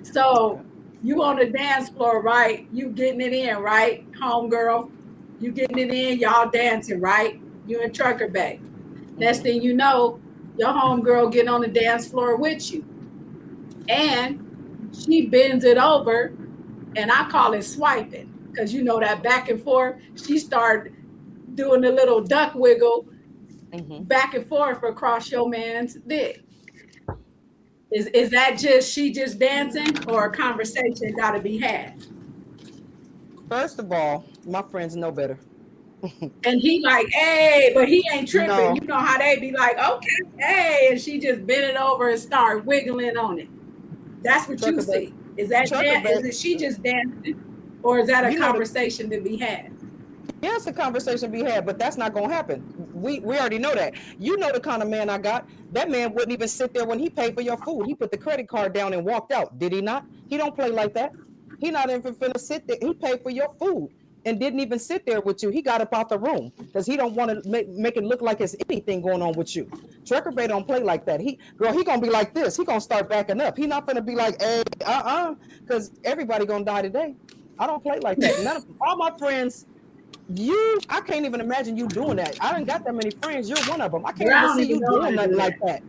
So you on the dance floor, right? You getting it in, right? Homegirl. You getting it in, y'all dancing, right? You in Trucker Bay. Next Hmm. thing you know, your homegirl getting on the dance floor with you. And she bends it over, and I call it swiping. Because that back and forth, she started doing a little duck wiggle Hmm. back and forth across your man's dick. Is that just she just dancing, or a conversation got to be had? First of all, my friends know better. And he like, hey, but he ain't tripping. No, You know how they be like, okay, hey, and she just bent it over and start wiggling on it. That's what you Trucker Bay, see. Is that Trucker Bay. is it she just dancing, or is that a You know the conversation to be had? Yes, a conversation be had, but that's not gonna happen. We already know that. You know the kind of man I got. That man wouldn't even sit there when he paid for your food. He put the credit card down and walked out. Did he not? He don't play like that. He not even finna sit there. He paid for your food and didn't even sit there with you. He got up out the room because he don't want to make it look like it's anything going on with you. Trucker Bay don't play like that. He gonna be like this. He gonna start backing up. He not gonna be like, hey, because everybody gonna die today. I don't play like that. None of all my friends, I can't even imagine you doing that. I don't got that many friends. You're one of them. I But can't I even don't see even you know how doing to do nothing like that. that.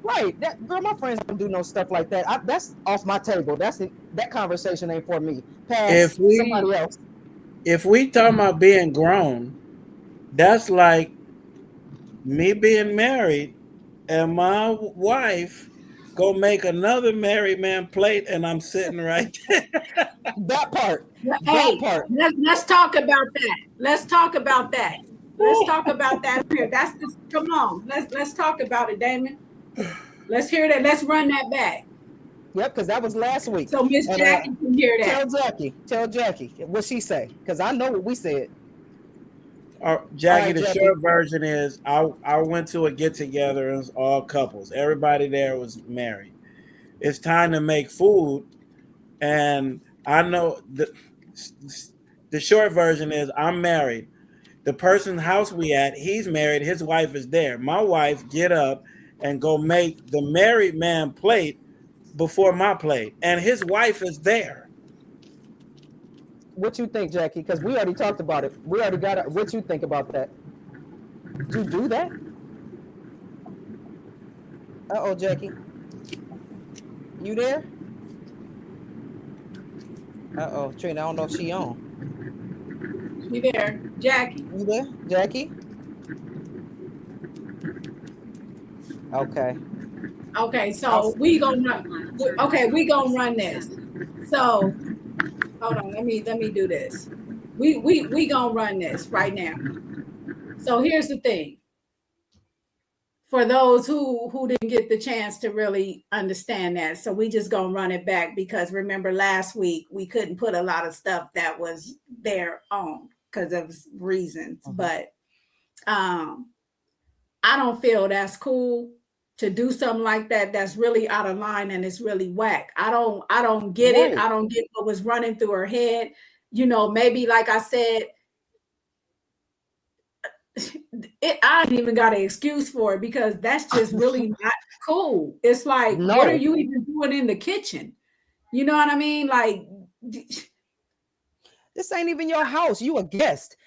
Right. That girl, my friends don't do no stuff like that. That's off my table. That conversation ain't for me. If Pass we somebody else. if we talking about being grown, that's like me being married and my wife go make another married man plate and I'm sitting right there. That part. That Hey, part. let's talk about that. Let's talk about that. Let's talk about that here. That's the Come on. Let's talk about it, Damon. Let's hear that. Let's run that back. Yep, because that was last week. So Miss And Jackie can hear that. tell Jackie what she say. Because I know what we said. All Jackie, right, the Jackie. short version is I went to a get together and it was all couples. Everybody there was married. It's time to make food, and I know the short version is I'm married. The person's house we at, he's married, his wife is there. My wife get up and go make the married man plate before my plate, and his wife is there. What you think, Jackie? Because we already talked about it. We already got it. What you think about that? Did you do that? Uh-oh, Jackie. You there? Uh-oh, Trina, I don't know if she on. You there, Jackie? You there, Jackie? Okay. Okay, I'll so we gonna run. Okay, we gonna run this. So hold on, let me do this. We gonna run this right now. So here's the thing. For those who didn't get the chance to really understand that, so we just gonna run it back because remember last week we couldn't put a lot of stuff that was there on because of reasons. But um I don't feel that's cool to do something like that. That's really out of line and it's really whack. I don't get it. Right. I don't get what was running through her head. Maybe like I said, I ain't even got an excuse for it because that's just really not cool. It's like, what are No. you even doing in the kitchen? You know what I mean? Like, This ain't even your house. You a guest.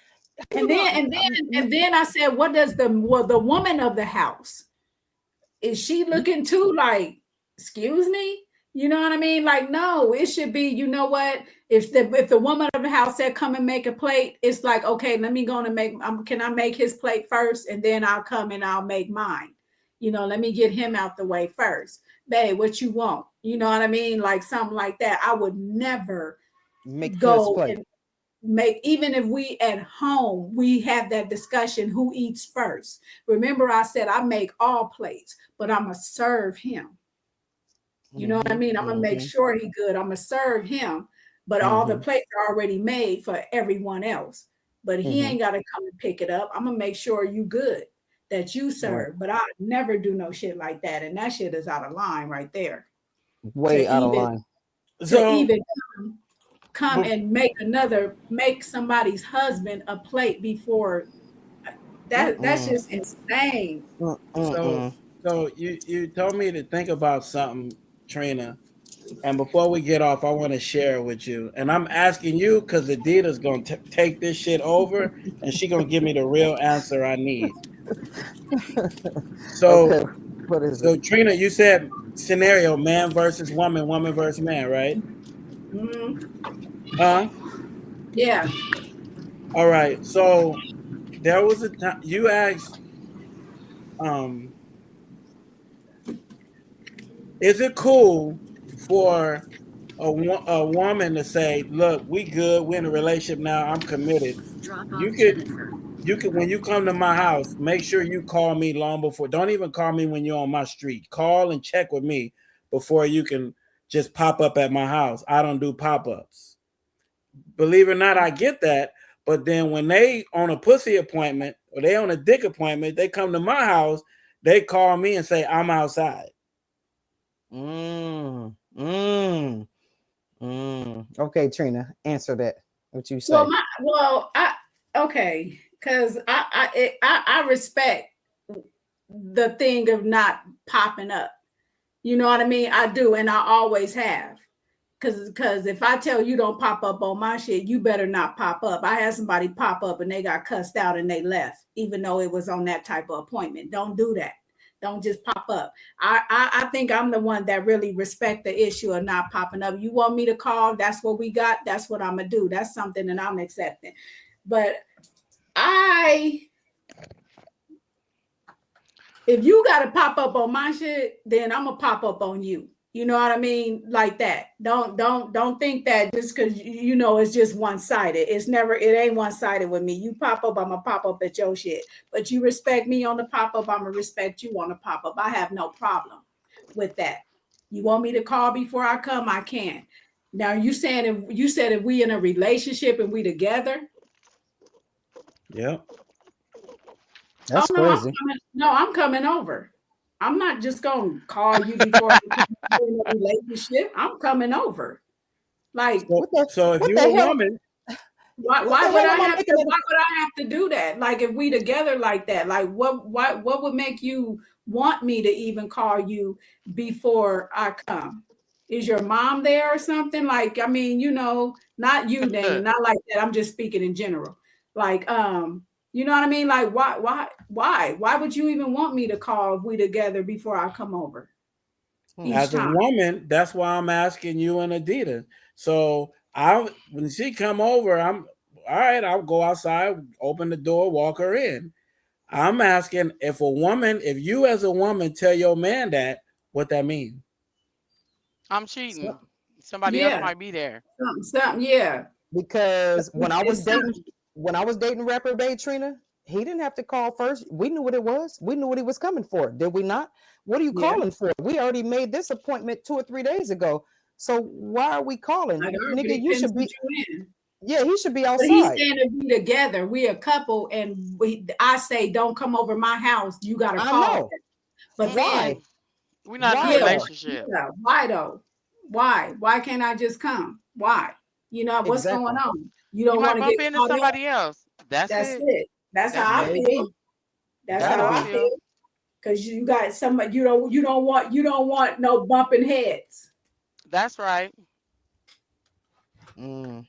How and you then gonna and then and then I said, what does the woman of the house, is she looking too like, excuse me? You know what I mean? Like, no, it should be, you know what? If the woman of the house said come and make a plate, it's like, okay, let me go and make can I make his plate first and then I'll come and I'll make mine. Let me get him out the way first. Babe, what you want? You know what I mean? Like something like that. I would never make first go play? and make, even if we at home we have that discussion who eats first. Remember I said I make all plates, but I'm gonna serve him. You know what I mean? I'm gonna make sure he good. I'm gonna serve him, but all the plates are already made for everyone else. But he ain't gotta come and pick it up. I'm gonna make sure you good, that you Right. serve. But I never do no shit like that, and that shit is out of line right there. Way To out of even line. to So, even come bef- and make somebody's husband a plate before that's Mm-mm. just insane. so, Mm-mm. so you told me to think about something, Trina. And before we get off, I want to share it with you. And I'm asking you because Adidaz gonna take this shit over, and she gonna give me the real answer I need. Okay. So, What is it? so Trina, you said scenario man versus woman, woman versus man, right? Mhm. Huh? Yeah. All right. So there was a time you asked, um, is it cool for a woman to say, "Look, we good. We're in a relationship now. I'm committed. You could you can when you come to my house, make sure you call me long before. Don't even call me when you're on my street. Call and check with me before you can just pop up at my house. I don't do pop-ups. Believe it or not, I get that. But then when they on a pussy appointment or they on a dick appointment, they come to my house, they call me and say, I'm outside. Mm. Mm. Okay, Trina, answer that. What you Well, say? I okay, because I respect the thing of not popping up. You know what I mean? I do, and I always have. Cause if I tell you don't pop up on my shit, you better not pop up. I had somebody pop up and they got cussed out and they left, even though it was on that type of appointment. Don't do that. Don't just pop up. I think I'm the one that really respect the issue of not popping up. You want me to call? That's what we got. That's what I'm gonna do. That's something that I'm accepting. But I if you gotta pop up on my shit, then I'm gonna pop up on you. You know what I mean? Like that. Don't think that just because it's just one sided. It ain't one sided with me. You pop up, I'm gonna pop up at your shit. But you respect me on the pop up, I'm gonna respect you on the pop up. I have no problem with that. You want me to call before I come? I can. Now if we in a relationship and we together, Yep. oh That's no, crazy. I'm coming over. I'm not just gonna call you before we're in a relationship. I'm coming over. Like, So What the so if what you the a hell? woman, why What the why would hell I am I have making to it? why would I have to do that? Like if we together like that, like what would make you want me to even call you before I come? Is your mom there or something? Like, I mean, not you, Damon, not like that. I'm just speaking in general. Like, you know what I mean? Like, why would you even want me to call if we together before I come over Hmm. each as a time? woman, that's why I'm asking you and Adidas. So I when she come over, I'm all right, I'll go outside, open the door, walk her in. I'm asking if you as a woman tell your man that, what that means. I'm So, cheating. Somebody else Yeah, might be there. something. Yeah, Because it's something. when I was dating rapper Bay Trina, he didn't have to call first. We knew what it was. We knew what he was coming for. Did we not? What are you Yeah, calling for? We already made this appointment 2 or 3 days ago. So why are we calling? like I Nigga, already you should penciled be, you in. yeah, he should be But he's outside. saying that we together, we a couple, and I say don't come over my house. You got to I call know. him. But Why? then, Mm-mm. We're not in a Why yeah, though? relationship. yeah, why though? Why? Why can't I just come? Why? What's going Exactly. on? You You don't might want to get bump into caught up. somebody else. That's That's it. it. That's That's how I it. Maybe. feel. That's That's Gotta how how I I be. feel. feel. Because you got somebody you don't want no bumping heads. That's right. Mm,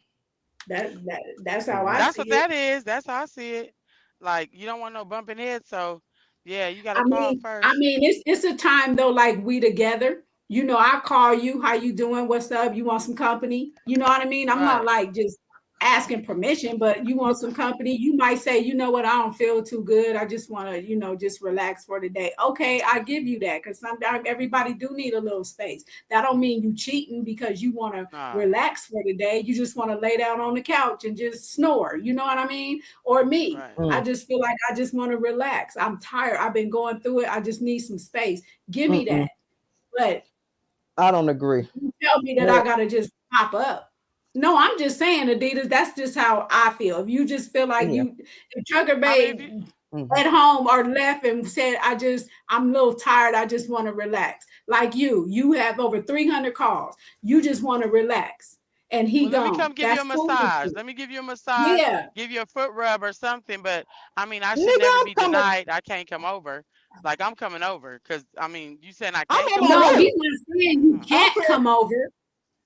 That's how I yeah. That's see what it. that is. That's how I see it. Like you don't want no bumping heads, so yeah, you gotta I call mean, I first. mean, it's a time though, like we together. I call you, how you doing? What's up? You want some company? You know what I mean? I'm not Right. like just asking permission, but you want some company. You might say, you know what, I don't feel too good. I just want to, just relax for the day. Okay, I give you that because sometimes everybody do need a little space. That don't mean you cheating because you want to Nah. relax for the day. You just want to lay down on the couch and just snore. You know what I mean? Or me. Right. I Mm, just feel like I just want to relax. I'm tired. I've been going through it. I just need some space. Give me mm-mm. that. But I don't agree. you tell me that I Well, gotta just pop up. No, I'm just saying, Adidaz, that's just how I feel. If you just feel like yeah. if Trucker I mean, if Bay you Hmm. at home or left and said, I'm a little tired, I just want to relax. Like you have over 300 calls. You just want to relax. And he well, let me gone. come give you a That's cool with massage. you. Let me give you a massage, Yeah. give you a foot rub or something. But I mean, I should Nigga, never I'm be coming. denied. I can't come over. Like I'm coming over because I mean, you saying I I'm can't on come my No, over? way. he's not saying you Huh. I'm can't pre- come over.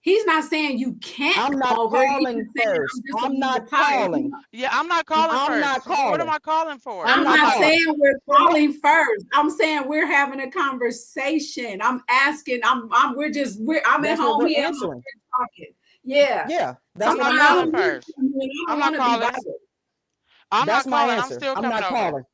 He's not saying you can't I'm come not over. He's calling just saying first. I'm just a I'm not little tired. calling. Yeah, I'm not calling I'm first. not So what am calling. I calling for? I'm I'm not I'm not not. calling. saying we're Nigga, calling first. I'm saying we're having a conversation. I'm asking. I'm at that's what home we're here. I'm answering. talking. Yeah. Yeah, that's I'm what not I'm Sometimes calling answering. first. I I'm don't not want to be calling. bothered. I'm not That's my calling. I'm answer. still I'm coming not over. calling.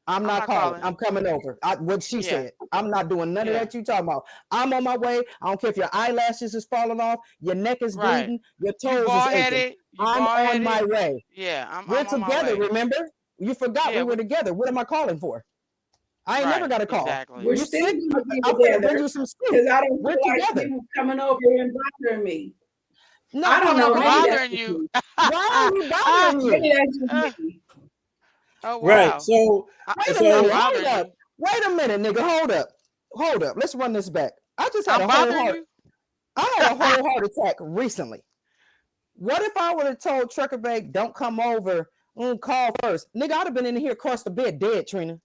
I'm I'm not not calling. calling. I'm coming over. What she Yeah. said. I'm not doing none of Yeah. that you talking about. I'm on my way. I don't care if your eyelashes is falling off, your neck is Right. bleeding, your You toes is bald aching. headed. You I'm bald on my headed. way. Yeah. We're I'm on my together, way. remember? You forgot we Yeah. were together. What am I calling for? I ain't never Right. got a call. We're Exactly. You still sick? going to be I'm finna together bring you some soup. because I don't We're feel like together. you coming over and bothering me. No, I I'm don't coming know. over Maybe why? that's bothering just you. me. Why are you Ah, bothering Maybe me? that's just uh, me. oh Right. wow. So I, Wait a I'm minute. so Hold bothering up. you. Wait a minute, nigga. Hold up. Hold up. Let's run this back. I just had I'm a whole bothering heart. you. I had a whole heart attack recently. What if I would have told Trucker Bag, don't come over, call first? Nigga, I'd have been in here across the bed dead, Trina.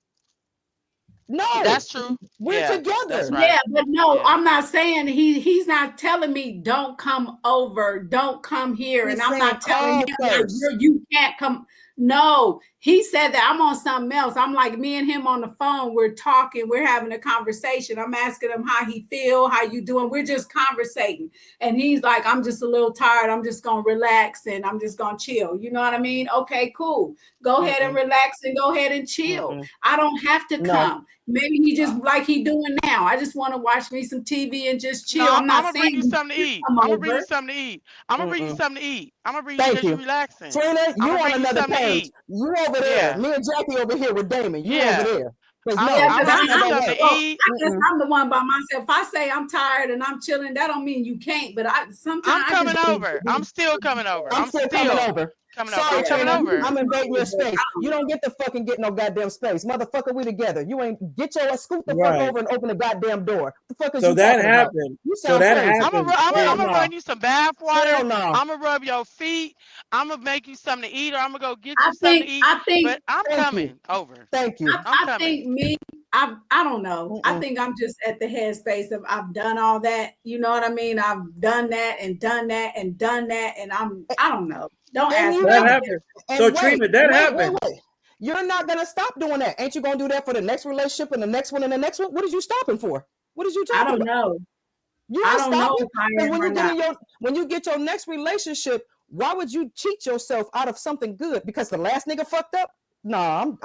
No, That's true. we're Yeah. That's together. right. Yeah, but no, Yeah. I'm not saying he's not telling me don't come over, don't come here, and He's I'm saying not telling call him like first. you can't come. No, he said that I'm on something else. I'm like me and him on the phone. We're talking. We're having a conversation. I'm asking him how he feel, how you doing. We're just conversating, and he's like, I'm just a little tired. I'm just gonna relax and I'm just gonna chill. You know what I mean? Okay, cool. Go ahead and Mm-mm, relax and go ahead and chill. mm-mm. I don't have to No. come. Maybe he just like he doing now. I just want to watch me some TV and just No, chill. I'm I'm not gonna bring saying you you something to can't eat. come I'm gonna bring you over. something to eat. I'm gonna bring you Mm-mm. something to eat. I'm gonna bring you Thank because you you. relaxing. Trina, I'm you gonna on bring you another something to page. eat. You over there. Yeah. Me and Jackie over here with Damon. You over Yeah. there. Because Yeah, no, I'm because gonna that's I, bring you not I gonna something work. to well, eat. I guess Mm-mm. I'm the one by myself. If I say I'm tired and I'm chilling, that don't mean you can't. But I sometimes I'm I just coming need over. to be. I'm still coming over. I'm I'm still coming still over. coming over. Sorry, I'm Yeah, coming Trina. well, you over. I'm can come invading over, your but space. I don't You know. don't get to fucking get no goddamn space. Motherfucker, we together. You ain't get your ass, scoot the fuck right. over and open the goddamn door. What the fuck is So you that talking about? happened. You So sound that crazy. happened. Hell I'm gonna no. run you some bath water. Hell no. I'm gonna rub your feet. I'm gonna make you something to eat, or I'm gonna go get I you something think to eat. I think But I'm Thank you. coming over. Thank you. I'm I coming. think me, I don't know. I Mm-mm. think I'm just at the headspace of I've done all that. You know what I mean? I've done that and done that and done that, and I don't know. Don't And ask you me. That I'm ain't. happened. So And wait, Trina, that wait, wait, happened. wait. You're not gonna stop doing that. Ain't you gonna do that for the next relationship and the next one and the next one? What is you stopping for? What is you I talking don't about? know. You I ain't don't know stopping if I because am or not. when you get your next relationship, why would you cheat yourself out of something good? Because the last nigga fucked up? I'm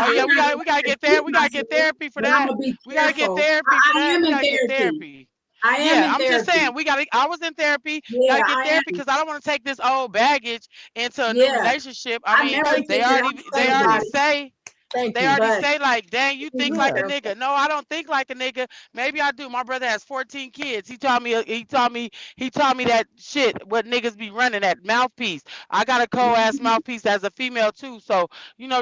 Oh I'm yeah, good. not we gotta gonna get there. excuse We gotta get myself, therapy for but I'm that. gonna be We gotta get careful. therapy for I that. am We in gotta get therapy. therapy. I am Yeah, in I'm just saying therapy. I was in therapy, Yeah, gotta get I therapy am. because I don't want to take this old baggage into a new Yeah, relationship. I I mean, never Thank they think you. that I'm already they Thank already you. somebody, say Thank they you. already but say like, dang, you think be like a Yeah. nigga. careful. No, I don't think like a nigga. Maybe I do. My brother has 14 kids. He taught me that shit. What niggas be running that mouthpiece. I got a cold ass Mhm. mouthpiece as a female too. So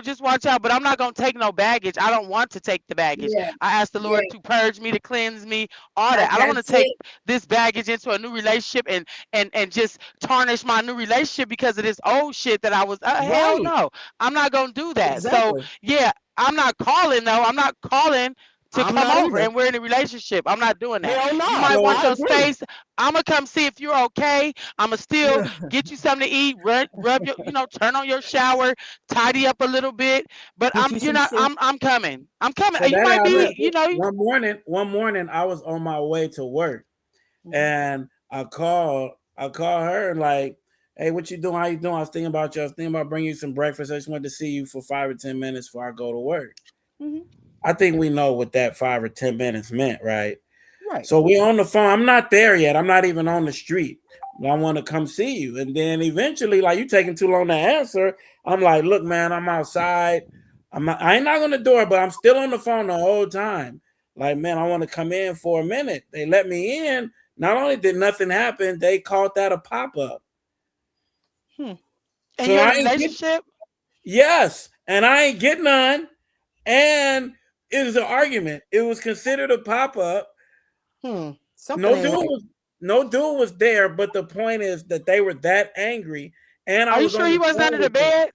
just watch out. But I'm not gonna take no baggage. I don't want to take the baggage. Yeah, I ask the yeah, Lord to purge me, to cleanse me, all that. I don't want to that's take it. this baggage into a new relationship and just tarnish my new relationship because of this old shit that I was. Hell Right. no, I'm not gonna do that. So Exactly. yeah, I'm not calling though. I'm not calling to I'm come not over either. and we're in a relationship. I'm not doing that. Hell You no. might want So I your agree. space. I'm gonna come see if you're okay. I'm gonna still get you something to eat, rub your, turn on your shower, tidy up a little bit. But Get you you're some not. shit. I'm coming. I'm coming. so You that might Yeah. be. happened one morning I was on my way to work, Mhm. and I call her like, hey, what you doing? How you doing? I was thinking about you. I was thinking about bringing you some breakfast. I just wanted to see you for 5 or 10 minutes before I go to work. Mhm. I think we know what that 5 or 10 minutes meant, right? Right. So we on the phone. I'm not there yet. I'm not even on the street. I want to come see you. And then eventually, like, you taking too long to answer. I'm like, look, man, I'm outside. I ain't not gonna do it, but I'm still on the phone the whole time. Like, man, I want to come in for a minute. They let me in. Not only did nothing happen, they called that a pop-up. Hmm. in So your I ain't get relationship. yes, and I ain't get none. And it was an argument. It was considered a pop-up. Hmm. Something No ain't dude right. was no dude was there, but the point is that they were that angry, and I Are you was sure on he the wasn't phone under the with them. bed?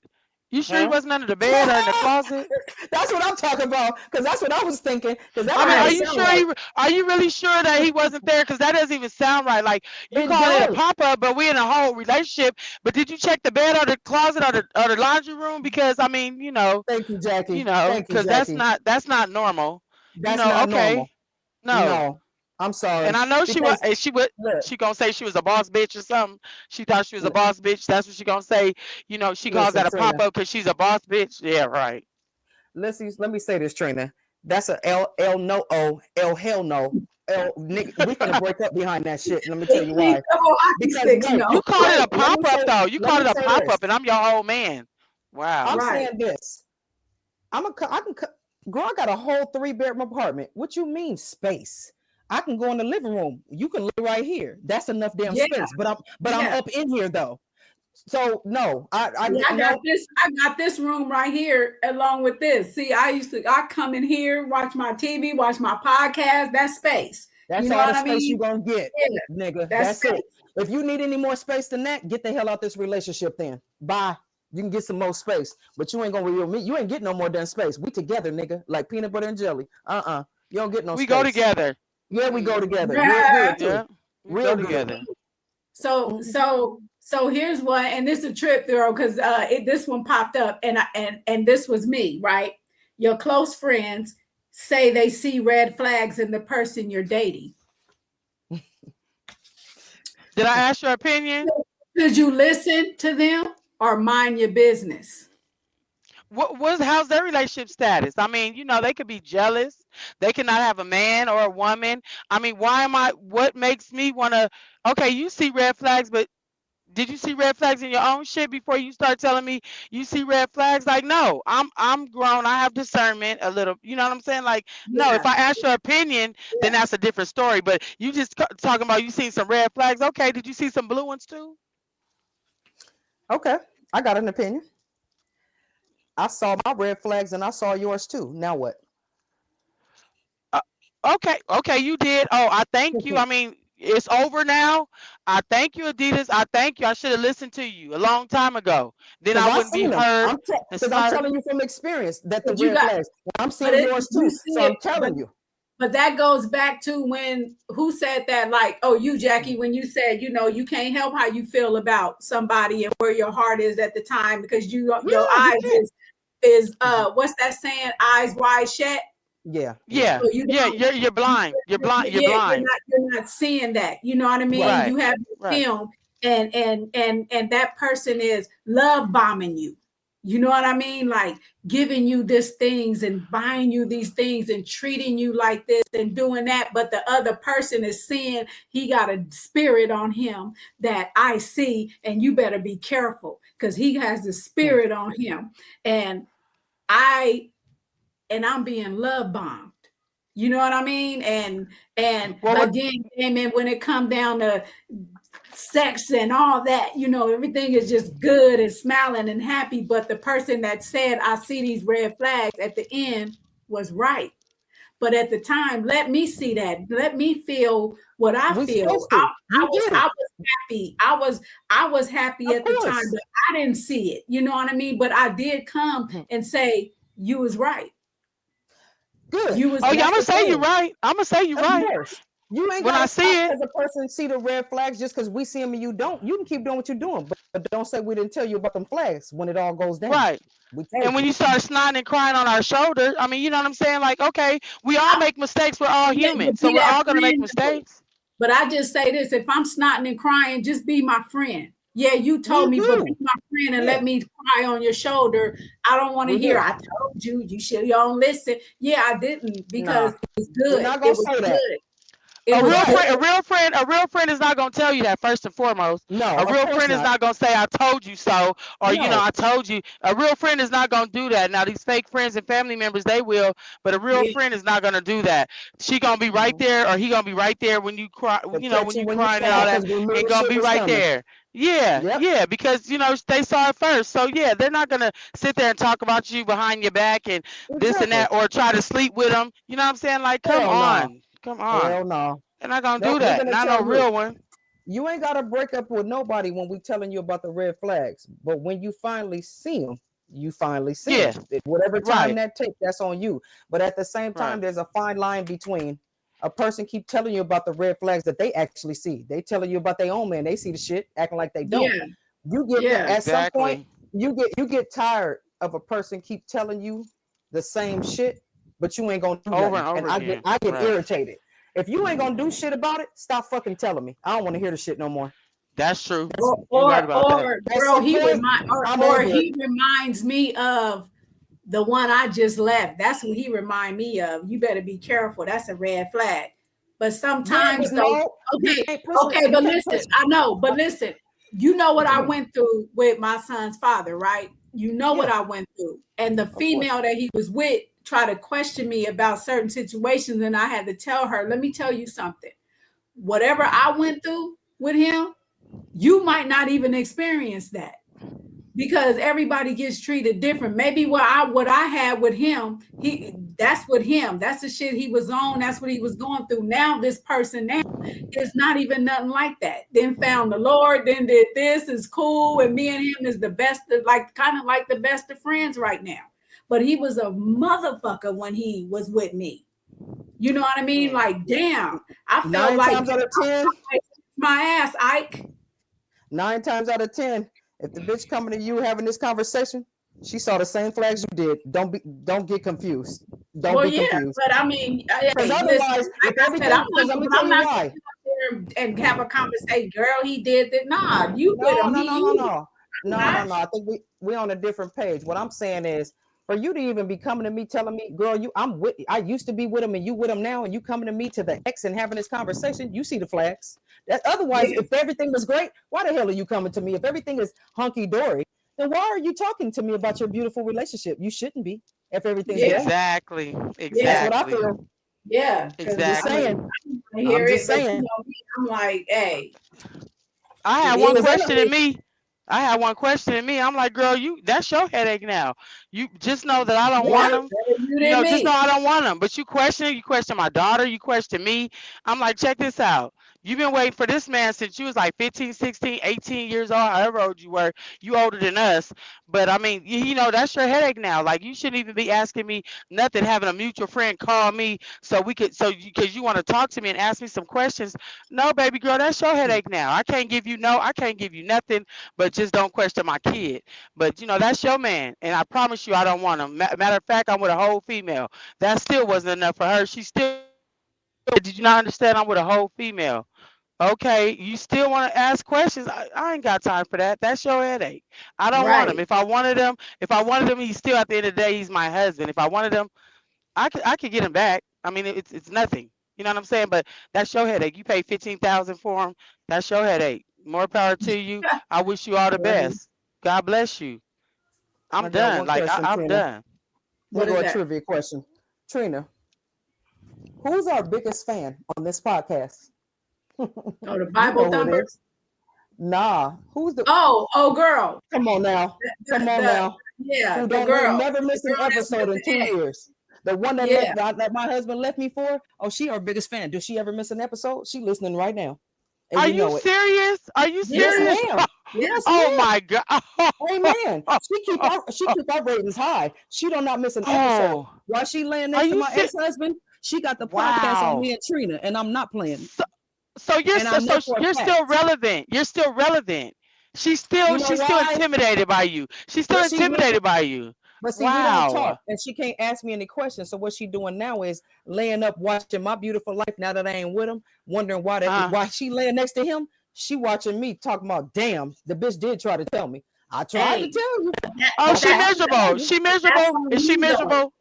You sure he Huh? wasn't under the bed or in the closet? That's what I'm talking about. Because that's what I was thinking. Because that I don't mean, never Right. sound right. are you really sure that he wasn't there? Because that doesn't even sound right. Like you It call it a don't. pop up, but we in a whole relationship. But did you check the bed or the closet or the laundry room? Because I mean, Thank you, Jackie. Thank you, because that's Jackie. not normal. That's not Okay, normal. no. No. I'm sorry. And I know Because look, she gonna say she was a boss bitch or something. She thought she was a li- boss bitch. That's what she gonna say. She calls listen, that a pop Trina. up because she's a boss bitch. Yeah, right. Let me say this, Trina. That's a L no O L hell no. L nigga, we finna break up behind that shit. Let me tell you Leave why. the hockey Because sticks. wait, You No. called it wait, a pop up though. You let called me it a say pop this. up, and I'm your old man. I'm Wow. Right. saying this. I can girl, I got a whole 3 bedroom apartment. What you mean space? I can go in the living room. You can live right here. That's enough damn Yeah. space. But I'm Yeah. up in here though. So no, I See, get no. I got this room right here along with this. See, I come in here, watch my TV, watch my podcast. That's space. You That's know all what the I space you mean? gonna get, Yeah, nigga. that's That's it. space. If you need any more space than that, get the hell out this relationship then. Bye. You can get some more space, but you ain't gonna reveal me. You ain't get no more than space. We together, nigga, like peanut butter and jelly. You don't get no We go space. together. Yeah, we go Hmm. together. Real Yeah. good too. Yeah, we go Real good. together. So Mhm. so so here's one, and this is a trip through because this one popped up, and this was me, right? Your close friends say they see red flags in the person you're dating. Did I ask your opinion? Should you listen to them or mind your business? How's their relationship status? I mean, they could be jealous. They cannot have a man or a woman. I mean, what makes me want to, okay, you see red flags, but did you see red flags in your own shit before you start telling me you see red flags? Like, no, I'm grown. I have discernment a little. You know what I'm saying? Like, no, Yeah, if I ask your opinion, then yeah. that's a different story. But you just talking about you seen some red flags. Okay, did you see some blue ones too? Okay, I got an opinion. I saw my red flags and I saw yours too. Now what? Uh, okay, you did. Oh, I thank you. I mean, it's over now. I thank you, Adidaz. I thank you. I should have listened to you a long time ago. Then Because I I wouldn't be seen them. hurt and Because I'm smart. telling you from experience that the But you red got, flags. I'm but seeing yours you too. see So it, I'm telling you. but that goes back to when who said that? Like, oh, you, Jackie, when you said, you can't help how you feel about somebody and where your heart is at the time because your Yeah, you eyes can't. is Mhm. what's that saying? Eyes wide shut. Yeah, yeah. Yeah, So you yeah. don't, You're blind. You're blind. You're yeah, blind. you're not seeing that. You know what I Right. mean? Right. You have Right. film and that person is love bombing you. You know what I mean? Like giving you these things and buying you these things and treating you like this and doing that. But the other person is seeing he got a spirit on him that I see, and you better be careful because he has the Hmm. spirit on him. And I I'm being love bombed. You know what I mean? And Well, what? again, and then when it come down to sex and all that, everything is just good and smiling and happy. But the person that said, I see these red flags at the end was right. But at the time, let me see that. Let me feel what I We feel. supposed to. You I didn't. was happy. I was happy Of at the time, course. but I didn't see it. You know what I mean? But I did come Hmm. and say, you was right. Good. You was Oh And yeah, I'm that's gonna the say you thing. right. I'm gonna say you Of right course. You ain't when got I to stop see it. because a person see the red flags just because we see them and you don't. You can keep doing what you're doing, but don't say we didn't tell you about them flags when it all goes down. Right. We And told when you. you start snotting and crying on our shoulder, I mean, you know what I'm saying? Like, okay, we all I, make mistakes. We're all yeah, human, but so be we're that all gonna make friend though. mistakes. But I just say this: if I'm snotting and crying, just be my friend. Yeah, you told We me, but be do. my friend and let Yeah, me cry on your shoulder. I don't want to we hear. do. I told you, you should don't listen. Yeah, I didn't because Nah, it was we're good. not gonna It was say that. good. It was But good. A real friend is not gonna tell you that first and foremost. no, A of real course friend is not. not gonna say I told you so, or No. I told you. A real friend is not gonna do that. Now these fake friends and family members they will, but a real Yeah, friend is not gonna do that. She gonna be right Mhm. there, or he gonna be right there when you cry. Protect When you you when you crying and all fall that, because we knew and the gonna shit be was right coming. there. Yeah, Yep. yeah, because they saw it first. So yeah, they're not gonna sit there and talk about you behind your back and this and Exactly. that, or try to sleep with them. You know what I'm saying? Like, come Hell no. on, come on. Hell no. They're not gonna do Nope. They're that. gonna Not no tell you. real one. You ain't got to break up with nobody when we telling you about the red flags. But when you finally see them, you finally see them. Yeah, Whatever time right, that takes, that's on you. But at the same time, right. there's a fine line between a person keep telling you about the red flags that they actually see. They telling you about their own man. They see the shit, acting like they don't. yeah, You get to yeah, at some point, Exactly. you get tired of a person keep telling you the same shit, but you ain't gonna do Over nothing. and And over I get again. I get Right. irritated. If you ain't gonna do shit about it, stop fucking telling me. I don't want to hear the shit no more. That's true. That's You right about that. at girl, some point, I'm or over it. he reminds me of the one I just left. That's what he remind me of. You better be careful. That's a red flag. But Yeah, but sometimes though, no, you okay, can't push it. okay, You but can't listen, push. I know, but listen, you know what What you I mean? went through with my son's father, right? You know what Yeah, I went through. And the of course. female that he was with tried to question me about certain situations, and I had to tell her, let me tell you something. Whatever I went through with him, you might not even experience that because everybody gets treated different. Maybe what I had with him, that's with him. That's the shit he was on. That's what he was going through. Now this person now is not even nothing like that. Then found the Lord, then did this is cool, and me and him is the best of like kind of like the best of friends right now. But he was a motherfucker when he was with me. You know what I mean? Hmm. Like, damn, I felt Nine like times out of ten, my ass, Ike. 9 times out of 10, if the bitch coming to you having this conversation, she saw the same flags you did. Don't get confused. Don't Well, be yeah, confused. but I mean, Because hey, listen, otherwise, like if I said, everything, because let me but tell I'm you not gonna why. sit up there and have a conversation. Girl, he did that. Nah, you with No, him, no, he no, no, you. no, I'm no, no, not. no. I think we on a different page. What I'm saying is, for you to even be coming to me telling me, girl, I used to be with him and you with him now, and you coming to me to the ex and having this conversation, you see the flags. That otherwise, Yeah, if everything was great, why the hell are you coming to me? If everything is hunky dory, then why are you talking to me about your beautiful relationship? You shouldn't be if everything's yeah, great. Exactly. That's yeah, what I Exactly. feel. yeah. I'm Because just I mean, Exactly. saying. I don't want to I'm hear just it, but you saying. know me, I'm like, hey, I it had is one Because what ain't question it in is. me. I had one question in me. I'm like, girl, that's your headache now. You just know that I don't Yeah, want them. better you than Just know me. I don't want them. But you question my daughter, you question me. I'm like, check this out. You've been waiting for this man since you was like 15, 16, 18 years old, however old you were. You older than us. But I mean, that's your headache now. Like you shouldn't even be asking me nothing, having a mutual friend call me so we could because you want to talk to me and ask me some questions. No, baby girl, that's your hmm, headache now. I can't give you nothing, but just don't question my kid. But that's your man, and I promise you, I don't want him. Matter of fact, I'm with a whole female. That still wasn't enough for her. She still, did you not understand? I'm with a whole female. Okay, you still want to ask questions? I ain't got time for that. That's your headache. I don't want him. Right. If I wanted him, he's still at the end of the day, he's my husband. If I wanted him, I could get him back. I mean, it's nothing. You know what I'm saying? But that's your headache. You pay 15,000 for him. That's your headache. More power to you. I wish you all the Mhm. best. God bless you. I I'm got done. one Like question, I'm Trina. done. Here What go is a that? trivia question. Trina, who's our biggest fan on this podcast? Oh, the You Bible know who it thumper. is. Nah, who's the? Oh, girl. Come on now, come on The now. yeah, Who the don't girl. never The miss an girl that's with episode in the X. 2 years. The one that Yeah. that my husband left me for. Oh, she our biggest fan. Does she ever miss an episode? She listening right now, and Are you you know it. serious? Are you Yes, Yeah. serious? ma'am. Yeah. Yes, Oh ma'am. my God. Amen. She keep our ratings high. She do not miss an episode. Oh, While she laying are next to you my serious? ex-husband, she got the podcast on Wow. me and Trina, and I'm not playing. So, so you're And I so, know so for a you're still fact. relevant. You're still relevant. She's You still know she's still why? intimidated by you. She's still But she will. intimidated by you. But see, we don't talk, Wow. and she can't ask me any questions. So what she doing now is laying up, watching my beautiful life. Now that I ain't with him, wondering Uh, why she laying next to him. She watching me talking about, damn, the bitch did try to tell me. I tried to Hey, tell you. oh, I she tried that's to tell miserable. you. She that's miserable. on Is she you though. miserable?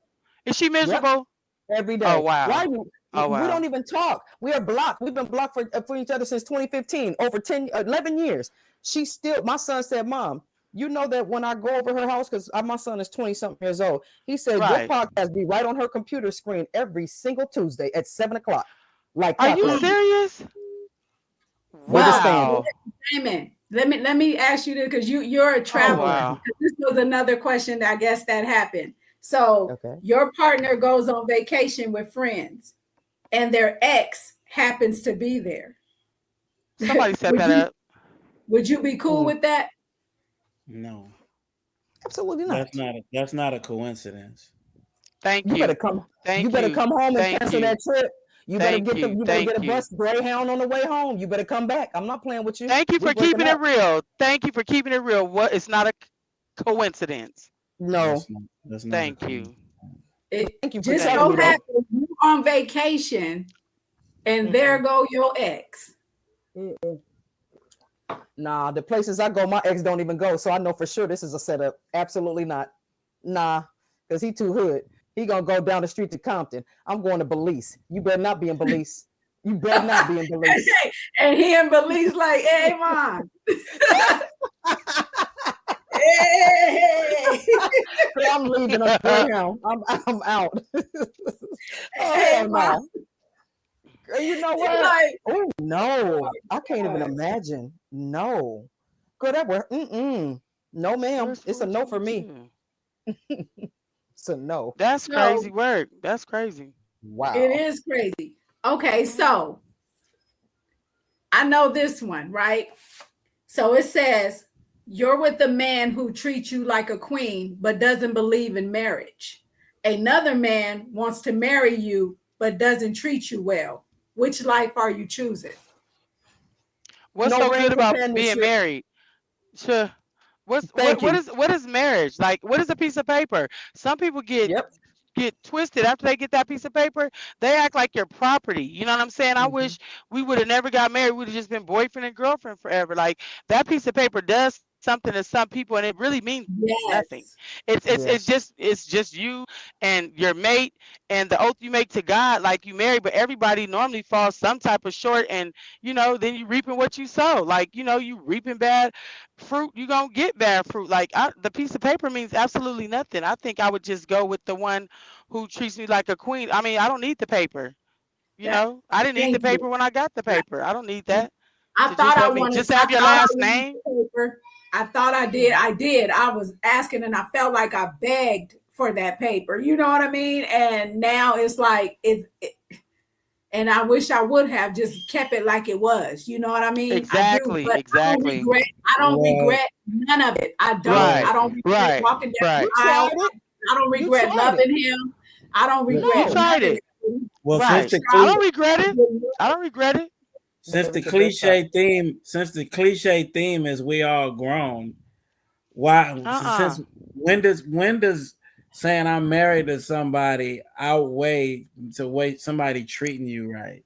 Is she Yep. miserable? Every Oh day. Why wow. Oh we wow. don't even talk. We are blocked. We've been blocked for each other since 2015, over 10, 11 years. She still, my son said, Mom, you know that when I go over her house, because my son is 20 something years old, he said, your Right. podcast be right on her computer screen every single Tuesday at 7 o'clock, like Are you clockwork. Mm. serious? Biggest Well, fan. Wow. Amen. Let me ask you this because you're a Oh Oh, traveler. wow. This was another question I guess that happened. So okay. your partner goes on vacation with friends and their ex happens to be there. Somebody set would that you up. would you be cool Mm, with that? No, absolutely not. that's not a coincidence. Thank You better you. come. You Thank better you. come home and Thank cancel you. that trip. You better Thank get the. you. You better get a Thank you. bus Greyhound on the way home. You better come back. I'm not playing with you. Thank you We for breaking keeping it up. real. Thank you for keeping it real. What? It's not a coincidence. No. That's not a Thank you. coincidence. It Thank you for just Thank telling so me you. though. happens you on vacation and there Mm-mm. go your ex. Mm-mm. Nah, the places I go, my ex don't even go. So I know for sure this is a setup. Absolutely not. Nah, because he too hood. He gonna go down the street to Compton. I'm going to Belize. You better not be in Belize. You better not be in Belize. And he and Belize like, hey man, hey, I'm leaving a Greyhound. I'm out. Oh hey hell man. no. Girl, you know He what? like, Oh no. oh I can't even God. imagine. No. Girl, that were no, ma'am. Where's It's a food no for me. 22? It's a no. That's So crazy work. That's crazy. it Wow. is crazy. Okay, Hmm. so I know this one, right? So it says, you're with a man who treats you like a queen, but doesn't believe in marriage. Another man wants to marry you, but doesn't treat you well. Which life are you choosing? What's No so ring good about being companionship. married? Sure. What's Thank you. what is marriage? Like what is a piece of paper? Some people Yep. get twisted after they get that piece of paper. They act like your property. You know what I'm saying? I Hmm. wish we would have never got married. We'd have just been boyfriend and girlfriend forever. Like that piece of paper does something to some people, and it really means nothing. Yes. Yeah. It's just you and your mate and the oath you make to God, like you married. But everybody normally falls some type of short, and then you reaping what you sow. Like you reaping bad fruit, you gonna get bad fruit. Like the piece of paper means absolutely nothing. I think I would just go with the one who treats me like a queen. I mean, I don't need the paper. That, I didn't need the thank you. paper when I got the paper. I don't need that I to thought just I let me wanted, just I have your thought I last wanted name. the paper. I thought I did. Hmm. I did. I was asking and I felt like I begged for that paper. You know what I mean? And now it's like and I wish I would have just kept it like it was. You know what I mean? I do, Exactly, but I don't exactly. regret. I don't Well, regret none of it. I don't. well, Right, I don't regret right, walking down right. You the aisle. tried it. I don't You regret tried it. loving him. I don't You regret No. tried none of it. it. well, since Right. the I cle- don't regret I it. didn't. I don't regret it. since Gave the it your best shot. cliche theme is we all grown. Why? Uh-uh. Since when does saying I'm married to somebody outweigh to wait somebody treating you right?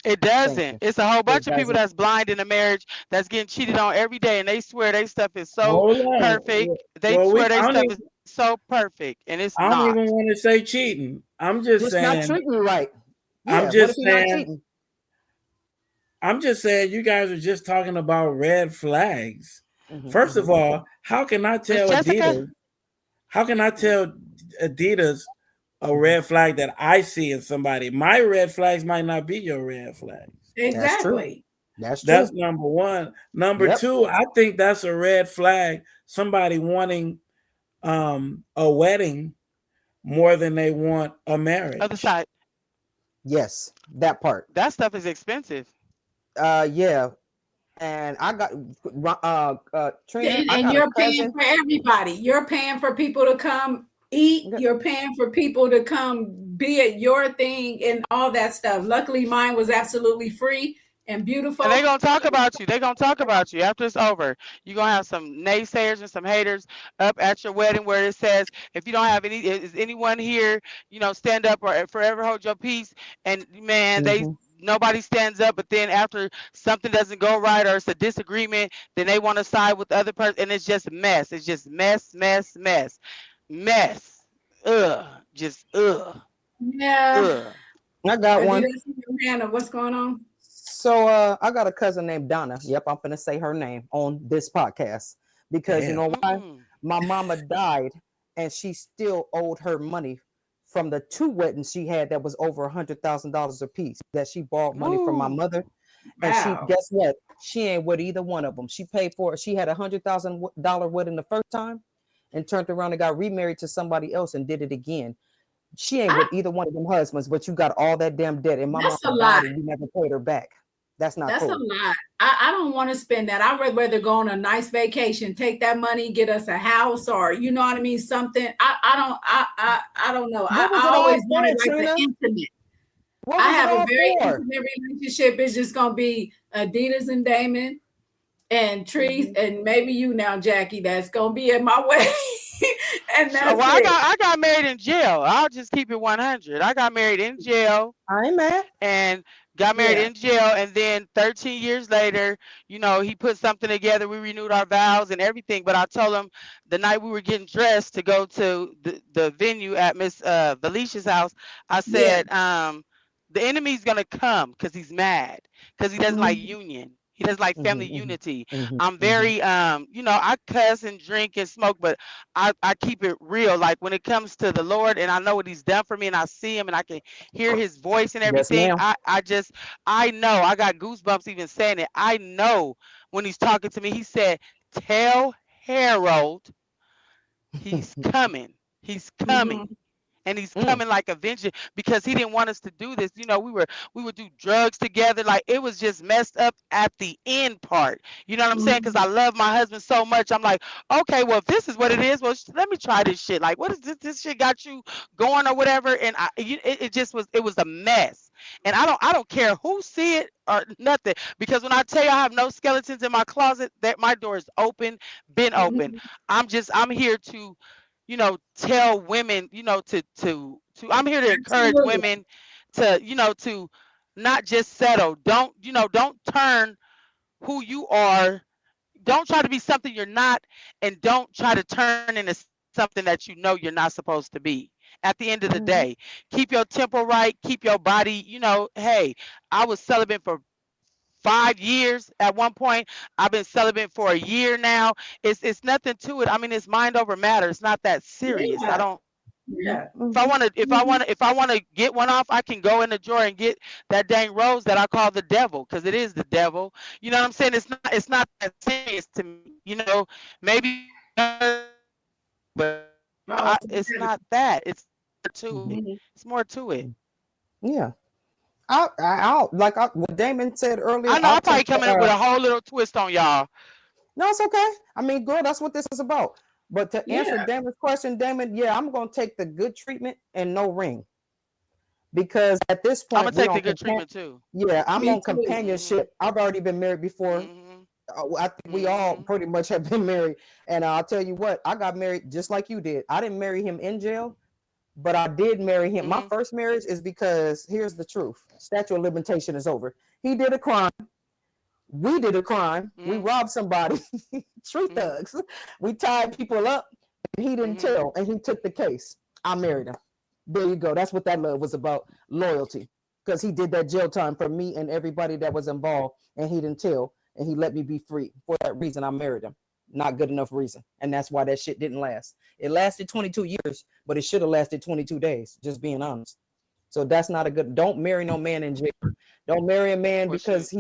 It Thank doesn't. you. It's a whole It bunch of people doesn't. that's blind in a marriage that's getting cheated on every day, and they swear they stuff is so Hold on. perfect. They Well, swear they I don't stuff even, is so perfect, and it's I don't not. even want to say cheating. Just not treating you right. I'm Yeah. What if just you're not saying, cheating? I'm just saying, you guys are just talking about red flags. First of Hmm. all, how can I Miss tell Jessica. Adidas? How can I Mm. tell Adidas a Hmm. red flag that I see in somebody? My red flags might not be your red flags. That's true. Exactly. That's That's true. number one. Number Yep. two, I think that's a red flag. Somebody wanting a wedding more than they want a Other marriage. side. Yes, that part. That stuff is expensive. Yeah. And I got Trina. I And got a you're paying cousin. for everybody. You're paying for people to come eat. You're paying for people to come be at your thing and all that stuff. Luckily, mine was absolutely free and And they beautiful. gonna talk about you. They gonna talk about you after it's over. You're gonna have some naysayers and some haters up at your wedding where it says, if you don't have any, is anyone here, stand up or forever hold your peace. And man, they Hmm. nobody stands up, but then after something doesn't go right or it's a disagreement, then they want to side with the other person, and it's just mess. It's just mess, mess, mess, mess. Ugh, just Yeah. ugh. I got one. Adidaz, Hannah, what's going on? So I got a cousin named Donna. Yep, I'm gonna say her name on this podcast because you Damn. know why? Mm. My mama died and she still owed her money from the two weddings she had that was over $100,000 a piece that she borrowed money from my Ooh. mother. And she, Wow. guess what? She ain't with either one of them. She paid for it. She had $100,000 wedding the first time and turned around and got remarried to somebody else and did it again. She ain't I, with either one of them husbands, but you got all that damn debt, and my that's mama a lot. died, and you never paid her back. That's not That's a cool. lot. I don't want to spend that. I'd rather go on a nice vacation, take that money, get us a house, or you know what I mean, something. I don't know. What was I it all always for, wanted like the Trina? intimate. What I was it have a all very for? intimate relationship. It's just gonna be Adidas and Damon and Trees Hmm. and maybe you now, Jackie. That's gonna be in my way, and So, that's well, I it. got I got married in jail. I'll just keep it 100. I got married in jail I ain't mad. and got married Yeah. in jail, and then 13 years later, he put something together. We renewed our vows and everything. But I told him the night we were getting dressed to go to the venue at Miss Felicia's house, I Yeah. said, the enemy's gonna come because he's mad because he doesn't like Mhm. union. He doesn't like Hmm. family unity. Hmm. I'm Hmm. very I cuss and drink and smoke, but I keep it real. Like when it comes to the Lord, and I know what He's done for me, and I see Him, and I can hear His voice and Yes, everything. ma'am. I know. I got goosebumps even saying it. I know when He's talking to me. He said, "Tell Harold he's coming. He's coming." Mhm. And he's Mm. coming like a vengeance because he didn't want us to do this. We would do drugs together. Like it was just messed up at the end part. You know what I'm saying? Because Mhm. I love my husband so much. I'm like, okay, well, if this is what it is, well, let me try this shit. Like, what is this? This shit got you going or whatever? And it just was. It was a mess. And I don't care who see it or nothing because when I tell you I have no skeletons in my closet, that my door is open, been open. Mhm. I'm here to tell women, I'm here to encourage Absolutely. women to not just settle. Don't turn who you are. Don't try to be something you're not, and don't try to turn into something that you're not supposed to be. At the end of the day, Hmm. keep your temple right, keep your body, hey, I was celibate for 5 years at one point. I've been celibate for a year now. It's nothing to it. I mean, it's mind over matter. It's not that serious. I Yeah. don't. Hmm. Yeah. If I Hmm. want to, Mhm. if I want to get one off, I can go in the drawer and get that dang rose that I call the devil, because it is the devil. You know what I'm saying? It's not that serious to me. Maybe but Oh, it's not that. It's more to it. mhm. It's more to it. Yeah. What Damon said earlier. I know I'll I'm probably take the. coming up with a whole little twist on y'all. No, it's okay. I mean, girl, that's what this is about. But to answer Yeah. Damon's question, Damon, yeah, I'm gonna take the good treatment and no ring because at this I'm gonna point we take on the good compan. treatment too. Yeah, I'm Me on too. Mhm. companionship. I've already been married before. Mhm. I think we all Mhm. pretty much have been married. And I'll tell you what, I got married just like you did. I didn't marry him in jail. but I did marry him. My Mm-hmm. first marriage is because here's the truth: statute of limitation is over. He did a crime. We did a crime. We Mm-hmm. robbed somebody. Street Mm-hmm. thugs. We tied people up, and he didn't Mm-hmm. tell, and he took the case. I married him. There you go. That's what that love was about: loyalty. Because he did that jail time for me and everybody that was involved, and he didn't tell, and he let me be free. For that reason, I married him. Not good enough reason, and that's why that shit didn't last. It lasted 22 years, but it should have lasted 22 days. Just being honest. So that's not a good. Don't marry no man in jail. Don't marry a man Well, shoot. because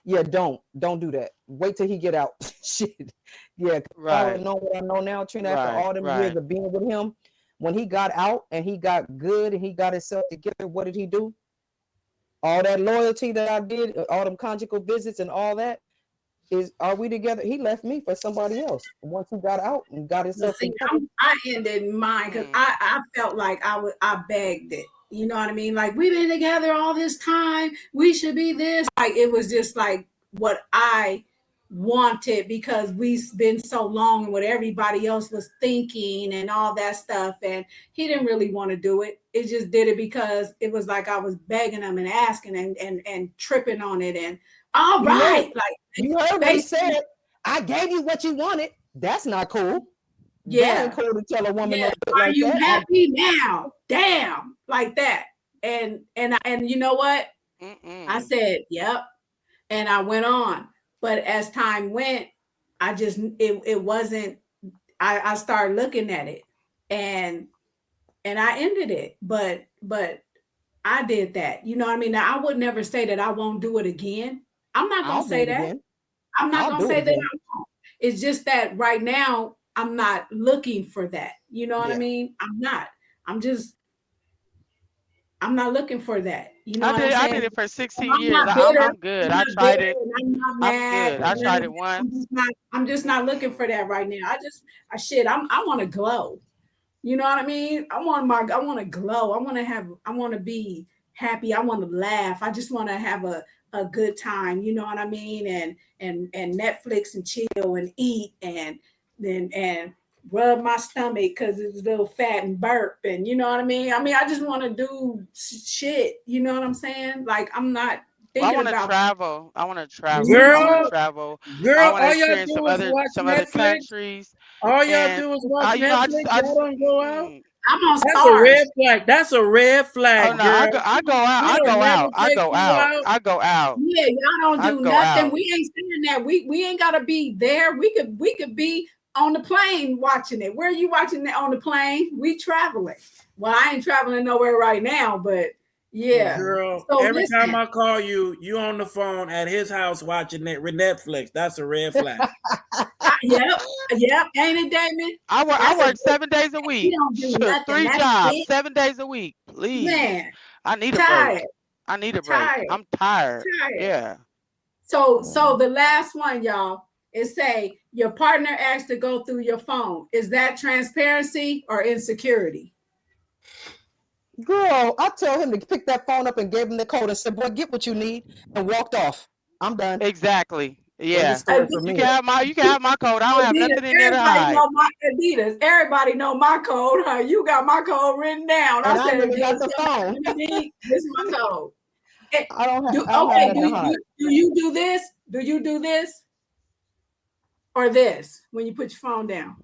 yeah, don't do that. Wait till he get out. Shit. Yeah, 'cause if I would Right. know what I know now, Trina, after Right. all them years Right. of being with him, when he got out and he got good and he got himself together, what did he do? All that loyalty that I did, all them conjugal visits and all that, is are we together? He left me for somebody else once he got out and got But himself see, together. I ended mine because Mm. I felt like I begged it. You know what I mean? Like we've been together all this time. We should be this. Like it was just like what I wanted because we've been so long and what everybody else was thinking and all that stuff. And he didn't really want to do it. It just did it because it was like I was begging him and asking and tripping on it and all You heard, right, like you heard what he basically, said. I gave you what you wanted. That's not cool. That ain't yeah. cool to tell a woman no Yeah, shit are like you that. happy now? Damn, like that. And you know what? I Mm-mm. said, yep. And I went on. But as time went, I just it wasn't I started looking at it and I ended it. But I did that. You know what I mean? Now I would never say that I won't do it again. I'm not gonna I'll do say it that. again. I'm not I'll gonna do it say that again. I won't. It's just that right now I'm not looking for that. You know what I Yeah. mean? I'm not. I'm just I'm not looking for that. You know I what I'm did. I saying? did it for And 16 I'm years. not bitter. I'm good. I'm I not tried bitter it. and I'm not I'm mad good. or I none tried of it that. once. I'm just not looking for that right now. I shit, I want to glow. You know what I mean? I want to glow. I want to be happy. I want to laugh. I just want to have a good time. You know what I mean? And Netflix and chill and eat and rub my stomach because it's a little fat and burp and you know what I mean? I mean, I just want to do shit. You know what I'm saying? Like I'm not Well, I thinking want to about travel. I want to travel. I want to Girl, travel. I girl, want to all y'all experience do is watch some other Netflix. countries. All y'all And do is watch I Netflix. just Y'all don't go out. I'm on That's a red stars. flag. That's a red oh flag, no, girl. I go out. We I don't go never out. I take go you out. out. I go out. Yeah, y'all don't I do go nothing. out. We ain't saying that. We ain't gotta be there. We could be on the plane watching it. Where are you watching it on the plane? We traveling. Well, I ain't traveling nowhere right now, but yeah. Hmm. Girl, So every time listen, I call you, you on the phone at his house watching Netflix. That's a red flag. yep, yep, ain't it, Damon? I That's a work good 7 days a we week. don't do Shoot, nothing. 3 jobs, It. 7 days a week. Please, Man, I need a tired, break. I need a break. tired, I'm tired. tired. Yeah. So the last one, y'all, is say your partner asks to go through your phone. Is that transparency or insecurity? Girl, I tell him to pick that phone up and gave him the code and said, "Boy, get what you need," and walked off. I'm done. Exactly. End of Yeah. story for me. You can have my code. I don't have Adidaz, nothing in there to everybody hide. know my Adidaz. Everybody know my code. Huh? You got my code written down. I And I said, really got Adidaz, the tell me phone. what you need. This is my code. Eh, I don't have nothing to hide. do you do this? Do you do this or this when you put your phone down?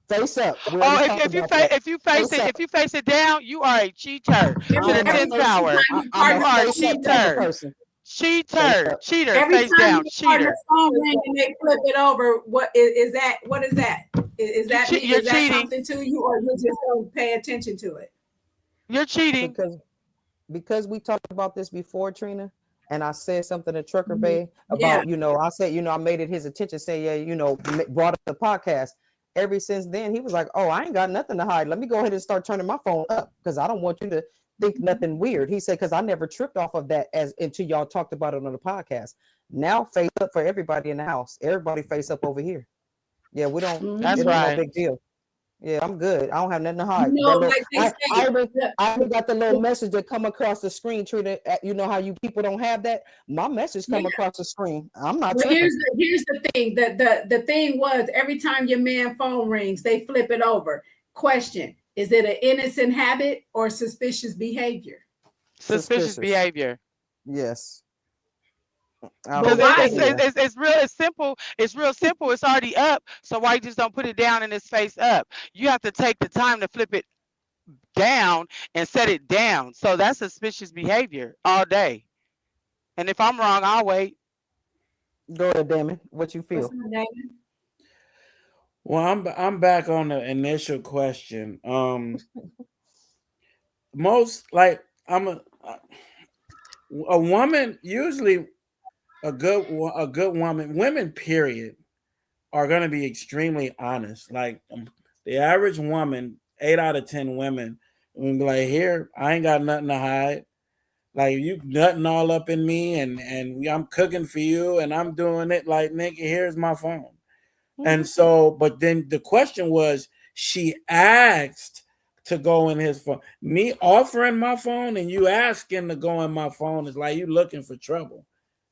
Face up. We Oh, already talked about that. Face up. if you face it down, you are a cheater to the I'm a Every 10th face. time power. your I'm You a partner are a face up phone type of cheater. down, person. Face Cheater. up. Cheater. every Face time down. your partner Cheater. phone ring and they flip it over, what is that? What is that? You're Is that cheating. something to you, or you just don't pay attention to it? You're cheating. Because we talked about this before, Trina, and I said something to Trucker Mhm. Bay Yeah. about, I said, I made it his attention, say, yeah, brought up the podcast. Ever since then, he was like, oh, I ain't got nothing to hide. Let me go ahead and start turning my phone up because I don't want you to think nothing weird. He said, because I never tripped off of that as until y'all talked about it on the podcast. Now face up for everybody in the house. Everybody face up over here. Yeah, we don't, That's it Mhm. ain't no right. big deal. Yeah, I'm good. I don't have nothing to You hide. know, That little, like they say, I even got the little message that come across the screen. Trina, you know how you people don't have that. My message yeah. come across the screen. I'm not But tripping. here's the thing. The thing was every time your man phone rings, they flip it over. Question: Is it an innocent habit or suspicious behavior? Suspicious Suspicious. behavior. Yes. I But Because would. it, why? it's, Yeah. it's real, it's simple. It's real simple. It's already up. So why you just don't put it down and it's face up? You have to take the time to flip it down and set it down. So that's suspicious behavior all day. And if I'm wrong, I'll wait. Go ahead, Damon. What you What's feel? her name? Well, I'm back on the initial question. Most like I'm a woman usually a good woman, women period, are going to be extremely honest. Like the average woman, 8 out of 10 women will be like, "Here, I ain't got nothing to hide. Like you nutting all up in me, and I'm cooking for you, and I'm doing it. Like nigga, here's my phone." And so, but then the question was, she asked to go in his phone. Me offering my phone and you asking to go in my phone is like you looking for trouble,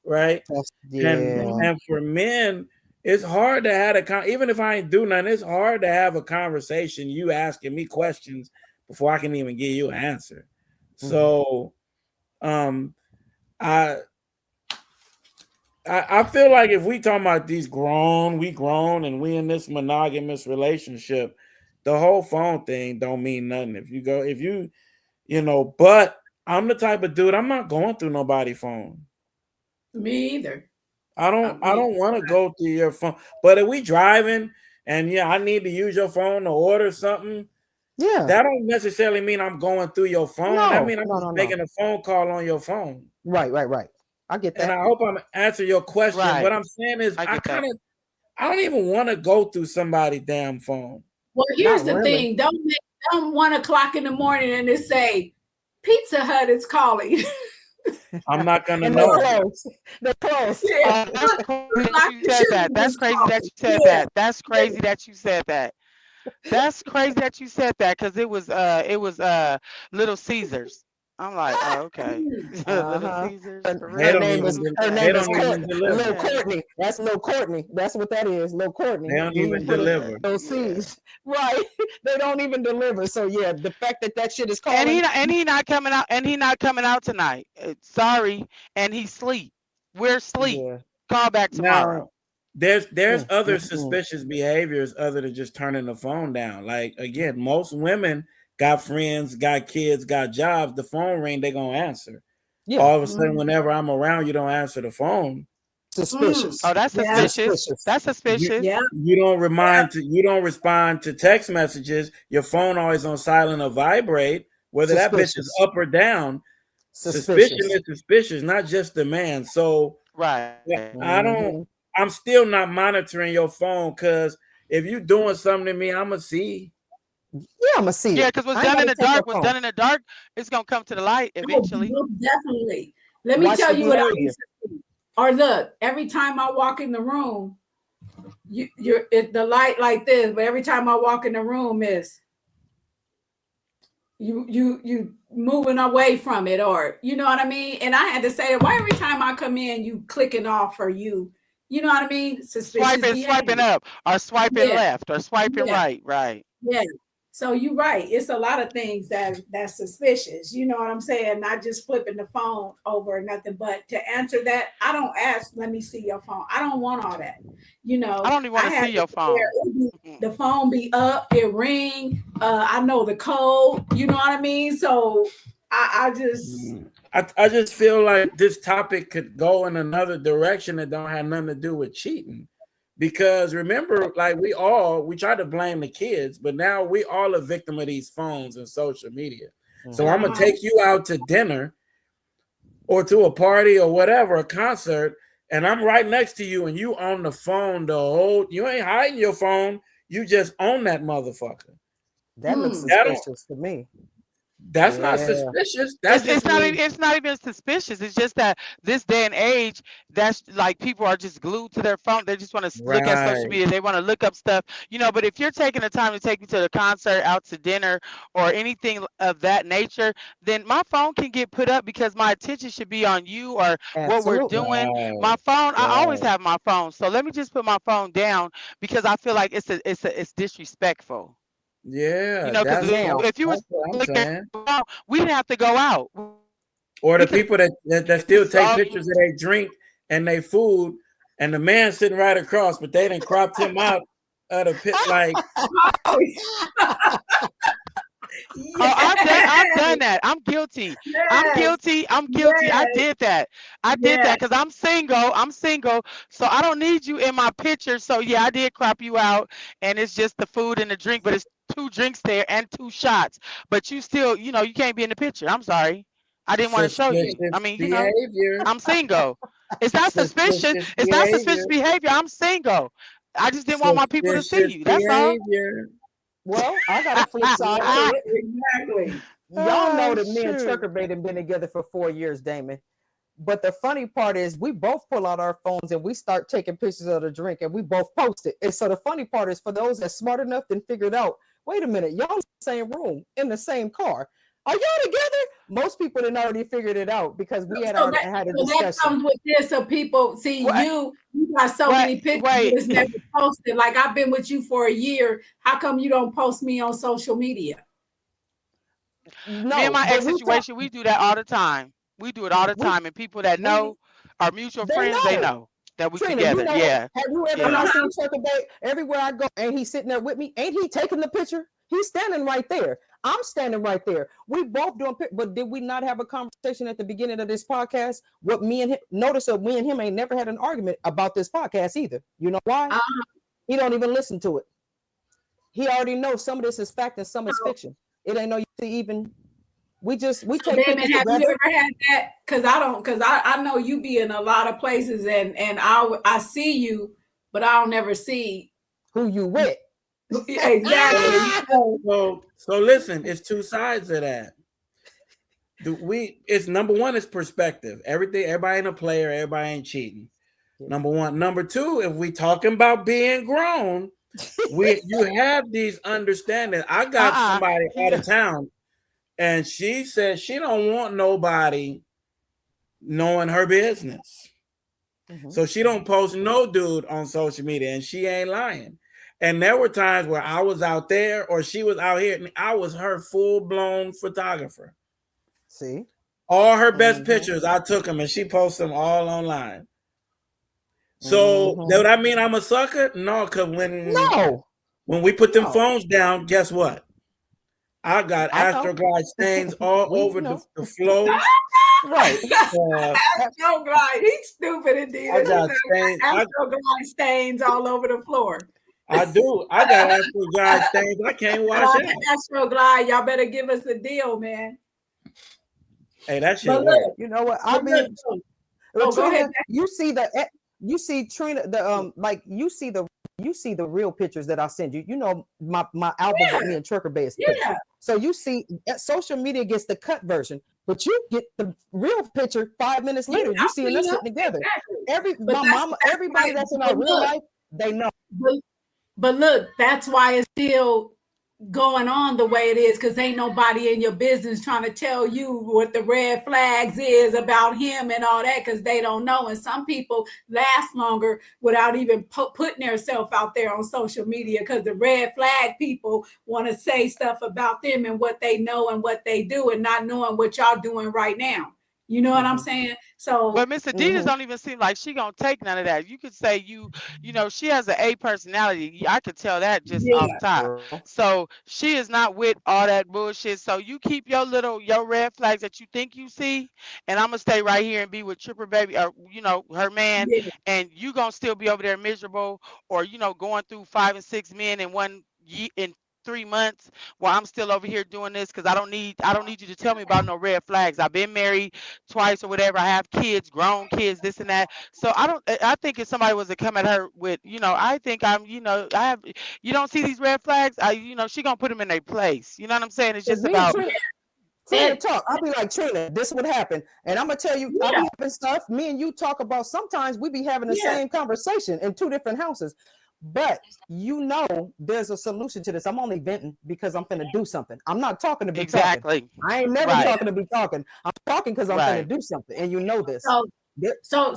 right? And Yeah. Mhm. and for men, it's hard to have even if I ain't do nothing, it's hard to have a conversation. You asking me questions before I can even give you an answer. Hmm. So, um, I I feel like if we talking about we grown and we in this monogamous relationship, the whole phone thing don't mean nothing. If but I'm the type of dude, I'm not going through nobody's phone. Me either. I Me. don't want to go through your phone. But if we driving and yeah, I need to use your phone to order something, Yeah. that don't necessarily mean I'm going through your phone. I No. mean I'm No. just No. No. making a phone call on your phone. Right. Right. Right. I get And that. I hope I'm answering your question. What Right. I'm saying is I get that. I don't even want to go through somebody's damn phone. Well, Not here's the really. thing. Don't 1 o'clock in the morning and it say Pizza Hut is calling. I'm not gonna And they're know. close. They're close. Yeah, That's crazy that o'clock you the said that. children That's is crazy that calling. you said Yeah, that. That's yeah. crazy that you said that. That's crazy that you said that because it was Little Caesars. I'm like, oh, okay. Mm. Little Uh-huh. Caesars Her, for They her real. don't name even is Who's her that? they name is don't even Lil deliver. Yeah. Courtney. That's Lil Courtney. That's what that is. Lil They Courtney. don't Then you even put it Yeah. deliver. those Yeah. C's. Right. They don't even deliver. So yeah, the fact that that shit is And calling. he not coming out tonight. Sorry, and he sleep. We're asleep. Yeah. Call back Now, tomorrow. there's Mm, other mm, mm. suspicious behaviors other than just turning the phone down. Like again, most women got friends, got kids, got jobs. The phone ring, they gonna answer. Yeah. All of a sudden, Mm. whenever I'm around, you don't answer the phone. Mm. Suspicious. Oh, that's Yeah, suspicious. Suspicious. That's You yeah, suspicious. you don't respond to text messages. Your phone always on silent or vibrate. Whether that bitch is Suspicious. up or down, suspicion Suspicious. is suspicious, not just demand. So Right. yeah, I don't. Hmm. I'm still not monitoring your phone because if you doing something to me, I'ma see. Yeah, I'ma see Yeah, it. because I ain't gotta take your what's phone. done in the dark, it's gonna come to the light oh, eventually. most definitely. Let me Watch tell the you what I behavior. used to do. Or look, every time I walk in the room, the light like this, but every time I walk in the room is you moving away from it, or you know what I mean? And I had to say, why every time I come in, you clicking off, or you know what I mean? Suspicious Swiping behavior. up, or swiping Yeah, left, or swiping yeah. right. Right. Yeah. So you're right. It's a lot of things that's suspicious. You know what I'm saying? Not just flipping the phone over or nothing. But to answer that, I don't ask, let me see your phone. I don't want all that. You I know, don't even want I to had see it your where phone. the phone be up, it ring. I know the code. You know what I mean? So I just I just feel like this topic could go in another direction that don't have nothing to do with cheating. Because remember, like we try to blame the kids, but now we all a victim of these phones and social media. So I'm Hmm. gonna uh-huh. take you out to dinner or to a party or whatever, a concert, and I'm right next to you and you on the phone the whole you ain't hiding your phone, you just own that motherfucker. That looks Mm. That don't suspicious to me. that's not Yeah. suspicious. That just means It's not even suspicious. It's just that this day and age, that's like people are just glued to their phone. They just want to look at social right. media. They want to look up stuff, But if you're taking the time to take me to the concert, out to dinner, or anything of that nature, then my phone can get put up because my attention should be on you or what we're Absolutely. doing. Right. My phone, I always Right. have my phone, so let me just put my phone down because I feel like it's disrespectful. Yeah, Because Now, if you was that's what I'm looking, saying. we didn't have to go out. Or We the could people that still take solve. pictures of their drink and their food, and the man sitting right across, but they didn't cropped him out of the pit. Like, Oh, Oh, I've yes, done that. I'm guilty. I'm yes, guilty. I'm guilty. I yes, did that. I did yes. that because I'm single. I'm single. So I don't need you in my picture. So yeah, I did crop you out and it's just the food and the drink, but it's two drinks there and two shots. But you still, you can't be in the picture. I'm sorry. I didn't want to show you. suspicious I mean, behavior. I'm single. It's not suspicious. Suspicious It's not suspicious behavior. behavior. I'm single. I just didn't want my people to see Suspicious you. That's all. behavior. well, I got a flip side to it. Exactly. Y'all know Oh that me and shoot. Trucker Bait have been together for 4 years, Damon. But the funny part is we both pull out our phones and we start taking pictures of the drink and we both post it. And so the funny part is for those that's smart enough and figured out, wait a minute, y'all in the same room, in the same car. Are y'all together? Most people had already figured it out because we had So already that had a so that discussion. comes with this. So people see What? you got so What? many pictures, but Wait. it's never posted. Like I've been with you for a year. How come you don't post me on social media? Me and No, my but ex we talk, situation, we do that all the time. We do it all the we time, and people that we know our mutual they friends, they know. know that we Trina, you together. know, Yeah, have you ever yeah. not seen Trucker Bait? Everywhere I go, ain't he sitting there with me? Ain't he taking the picture? He's standing right there. I'm standing right there. We both doing, but did we not have a conversation at the beginning of this podcast? What me and him, notice that me and him ain't never had an argument about this podcast either. You know why? Uh, He don't even listen to it. He already knows some of this is fact and some is so, fiction. It ain't no use to even, we so take pictures Damon, have you together. ever had that? Because I know you be in a lot of places and I see you, but I don't never see Who you with? So, exactly. So so listen, it's two sides of that. It's number one is perspective. Everybody ain't a player, everybody ain't cheating. Yeah. Number one. Number two, if we talking about being grown, you have these understandings. I got Uh-uh. somebody out of town, and she said she don't want nobody knowing her business. Mhm. So she don't post no dude on social media, and she ain't lying. And there were times where I was out there or she was out here, and I was her full-blown photographer. See? All her best Mhm. pictures, I took them, and she posts them all online. So Mhm. does that mean I'm a sucker? No, because No, when we put them no. phones down, guess what? I got I know. Astroglide stains all We over know. the flow. Right. Astroglide, he's stupid indeed. I He got said stains. Astroglide stains all over the floor. I do. I got Astroglide stains. I can't wash out. Astroglide, y'all better give us a deal, man. Hey, that shit But work. look, You know what? I but look, mean, oh, go ahead. Trina, you see Trina like you see the real pictures that I send you. You know my album with Yeah, me and Trucker Bay is thick. yeah, So you see social media gets the cut version, but you get the real picture 5 minutes yeah. later. You I seeing see us you sitting together. exactly. Every But my mama, that's everybody why. that's in But our real look, life, they know. but, but look, that's why it's still going on the way it is because ain't nobody in your business trying to tell you what the red flags is about him and all that because they don't know. And some people last longer without even putting themselves out there on social media because the red flag people want to say stuff about them and what they know and what they do and not knowing what y'all doing right now. You know what I'm Mm-hmm. saying? So But Miss Adidaz Mm-hmm. don't even seem like she gonna take none of that. You could say she has an A personality. I could tell that just off yeah, top. Girl. So she is not with all that bullshit. So you keep your red flags that you think you see, and I'm gonna stay right here and be with Tripper Baby or her man, yeah. and you gonna still be over there miserable or going through 5 and 6 men in in 3 months while I'm still over here doing this because I don't need you to tell me about no red flags. I've been married twice or whatever. I have kids, grown kids, this and that. So I think if somebody was to come at her with, I think I have, you don't see these red flags. She gonna put them in their place. You know what I'm saying? It's Because just me and about Trina And talk. I'll be like, Trina, this would happen. And I'm gonna tell you, I'll yeah, be having stuff. Me and you talk about sometimes we be having the yeah. same conversation in two different houses. But there's a solution to this. I'm only venting because I'm finna do something. I'm not talking to be talking. exactly I ain't never Yeah. right, talking to be talking. I'm talking because I'm finna right. do something. And you know this. So So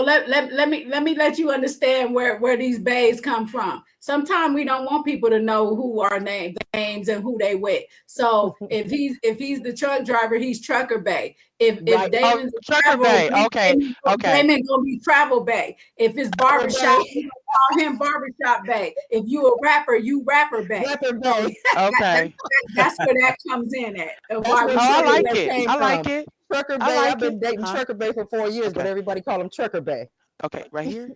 let me let you understand where these bays come from. Sometimes we don't want people to know who our names and who they with. So if he's the truck driver, he's Trucker Bay. If Right. Oh, Damon's a Trucker travel, Bay. Okay. Okay. Damon gonna be Travel Bay. If it's barbershop, Bay. we gonna call him Barbershop Bay. If you a rapper, you Rapper Bay. Rapper So Bay. Okay. that's where that comes in at. And That's why where we Oh, I say Trucker like Bay it. came I from. like it. Trucker I Bay. I've like been it. dating Huh? Trucker Bay for 4 years, but Okay. everybody call him Trucker Bay. Okay. Right here.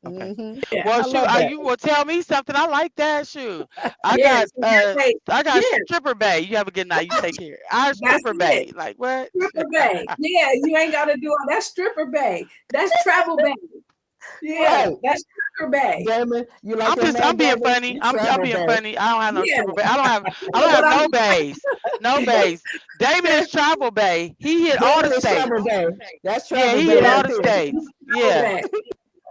Okay. yeah, Well, I shoot, love that. you will tell me something. I like that. Shoot, I yeah. got So that way, I got yeah, Stripper Bay. You have a good night. You take care. I that's Stripper it. Bay. Like what? Stripper Bay. Yeah, you ain't got to do all that. Stripper Bay. That's Travel Bay. Yeah, Right. that's Trucker Bay. Damon, you like that I'm man, being Damon? funny. You I'm Travel being Bay. funny. I don't have no Yeah, Stripper Bay. I don't but have I'm no bays. No bays. David is Travel Bay. He hit all the Damon is Travel states. Bay. That's Yeah, Travel he Bay hit yeah, right all the there. states. Travel Yeah. Bay.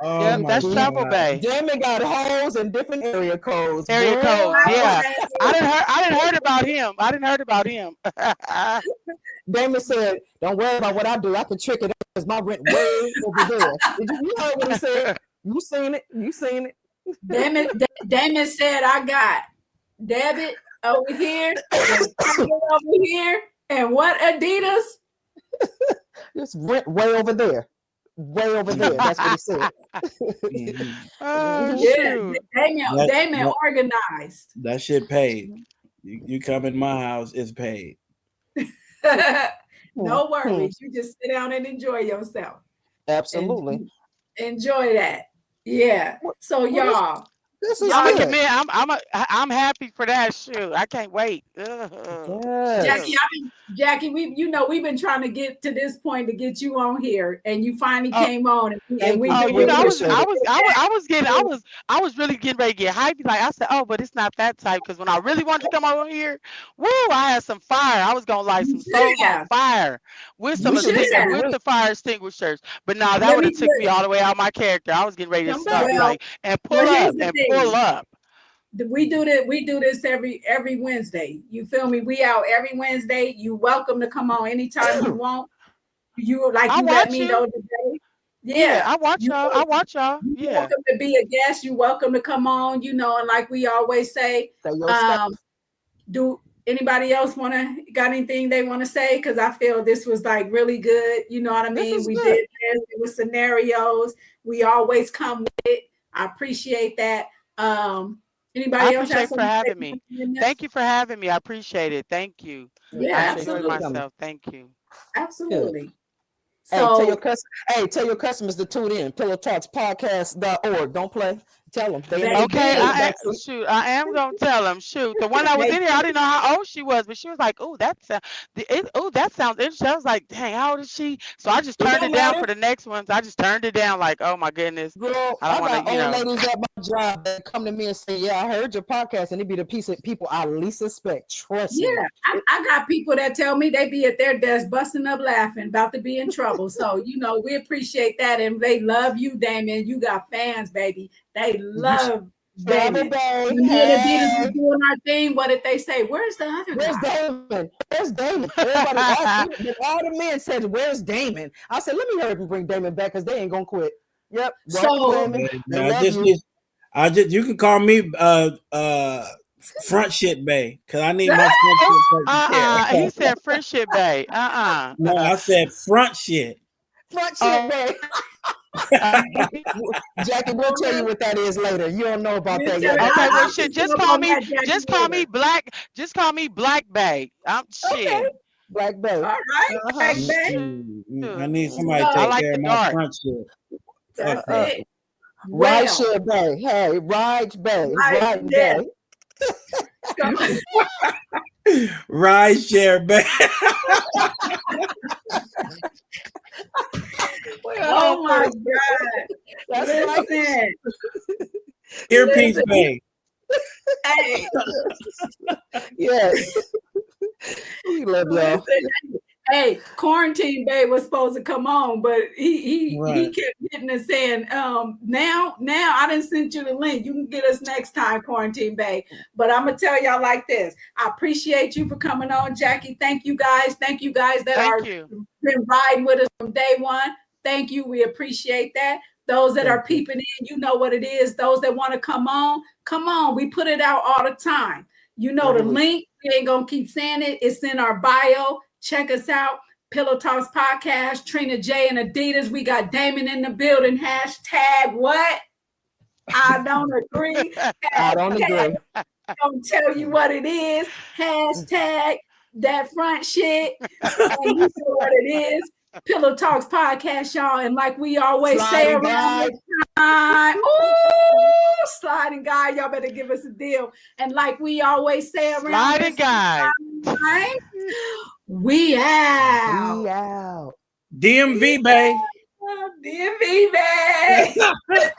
Oh Yep, my that's See, Travel God. Bay. Damon got hoes in different area codes, Area codes. boy. Travel Yeah. Bay. I didn't heard about him. I didn't heard about him. Damon said, "Don't worry about what I do. I can trick it because my rent way over there." You heard what he said? You seen it? You seen it? Damon said, I got debit over here and credit over here. And what Adidas? It's rent way over there. Way over there. That's what he said. Mhm. Oh Mhm. Yeah, shoot. That, Damon that organized. that shit paid. You come in my house, it's paid. Hmm. No Hmm. worries. You just sit down and enjoy yourself. And Absolutely. enjoy that. Yeah. Well, So well, this is I'm a y'all good. commit. I'm happy for that. Shoot, I can't wait. Ugh. Jackie, Shoot. Yes. Jackie, we've been trying to get to this point to get you on here, and you finally Oh, came on, and Thank we you. oh, do We you know, appreciate it. I was really getting ready to get hyped. Like I said, oh, but it's not that type. Because when I really wanted to come over here, woo, I had some fire. I was gonna light you some should souls on have. fire with You We do should this every with week. the fire extinguishers. But no, that let would me have took me all the way out my character. I was getting ready to Come start, back. be well like, and well here's the pull thing. up. We do this every Wednesday. You feel me? We out every Wednesday. You welcome to come on anytime you want. You like I you let watch me you. know today. Yeah, Yeah. I watch You y'all. I watch y'all. you Yeah. welcome to be a guest. You welcome to come on, and like we always say, Say your stuff. um, do anybody else got anything they want to say? Because I feel this was like really good. You know what I This mean? is We good. did this. It was scenarios. We always come with it. I appreciate that. I Anybody else have appreciate for something to say having before me. we end Thank this? you for having me. I appreciate it. Thank you. We I Yeah, appreciate enjoyed you absolutely. coming. myself. Thank you. Good. Absolutely. Hey, So tell your customers to tune in. PillowTalksPodcast.org. Don't play. Tell them. They in the baby, Okay, they in the back seat. shoot. I am gonna tell him. Shoot, the one that was they in here, I didn't know how old she was, but she was like, "Oh, that sounds interesting." I was like, "Dang, how old is she?" So I just It turned don't it down matter. for the next ones. I just turned it down, like, "Oh my goodness, Girl, I don't I want to," got old ladies at my job that come to me and say, "Yeah, I heard your podcast," and it be the piece of people I least suspect. Trust me. Yeah, I got people that tell me they be at their desk busting up laughing, about to be in trouble. So, we appreciate that. And they love you, Damon. You got fans, baby. They You love Travel Damon. Bay. When me and Adidas was Hey, doing our thing, what did they say? Where's the other where's guy? Damon? Where's Damon? Everybody asked me, but all the men said, "Where's Damon?" I said, "Let me hurry up and bring Damon back because they ain't gonna quit." Yep. Welcome, So, Damon. They I love just you. need. I just you can call me front shit bay because I need my front shit taken care. He said friendship bay. No, I said front shit. Front shit, Oh, man. Jackie, we'll tell you what that is later. You don't know about that yet. okay, well, I'll shit. pick you up on that, Jackie, later. Just call me Black Bay. I'm Okay. shit. Black Bay. All right, Uh-huh. Black Bay. I need somebody to So, I take like care the of my dark. front shit. Fuck that's that. it. Ride Well, share Bay. Hey, Ride Bay. right Ride there. Bay. Ride share bay. Oh my God. That's right. Listen. Earpiece Listen. bay. Hey, Yes. We love y'all. listen. Hey, Quarantine Bay was supposed to come on, but he Right. kept hitting and saying, now I didn't send you the link. You can get us next time, Quarantine Bay. But I'm gonna tell y'all like this. I appreciate you for coming on, Jackie. Thank you guys. Thank you guys that Thank are you. been riding with us from day one. Thank you. We appreciate that. Those that are peeping in, you know what it is. Those that want to come on, come on. We put it out all the time. You know the link. We ain't gonna keep saying it. It's in our bio. Check us out. Pillow Talks Podcast, Trina J and Adidaz. We got Damon in the building. Hashtag what? I don't agree. I don't agree. Don't tell you what it is. Hashtag that front shit. And you know what it is. Pillow Talks Podcast, y'all. And like we always say around this time, ooh, sliding guy, y'all better give us a deal. And like we always say around Sliding this guy. time, we out. We out. DMV, babe. DMV, babe.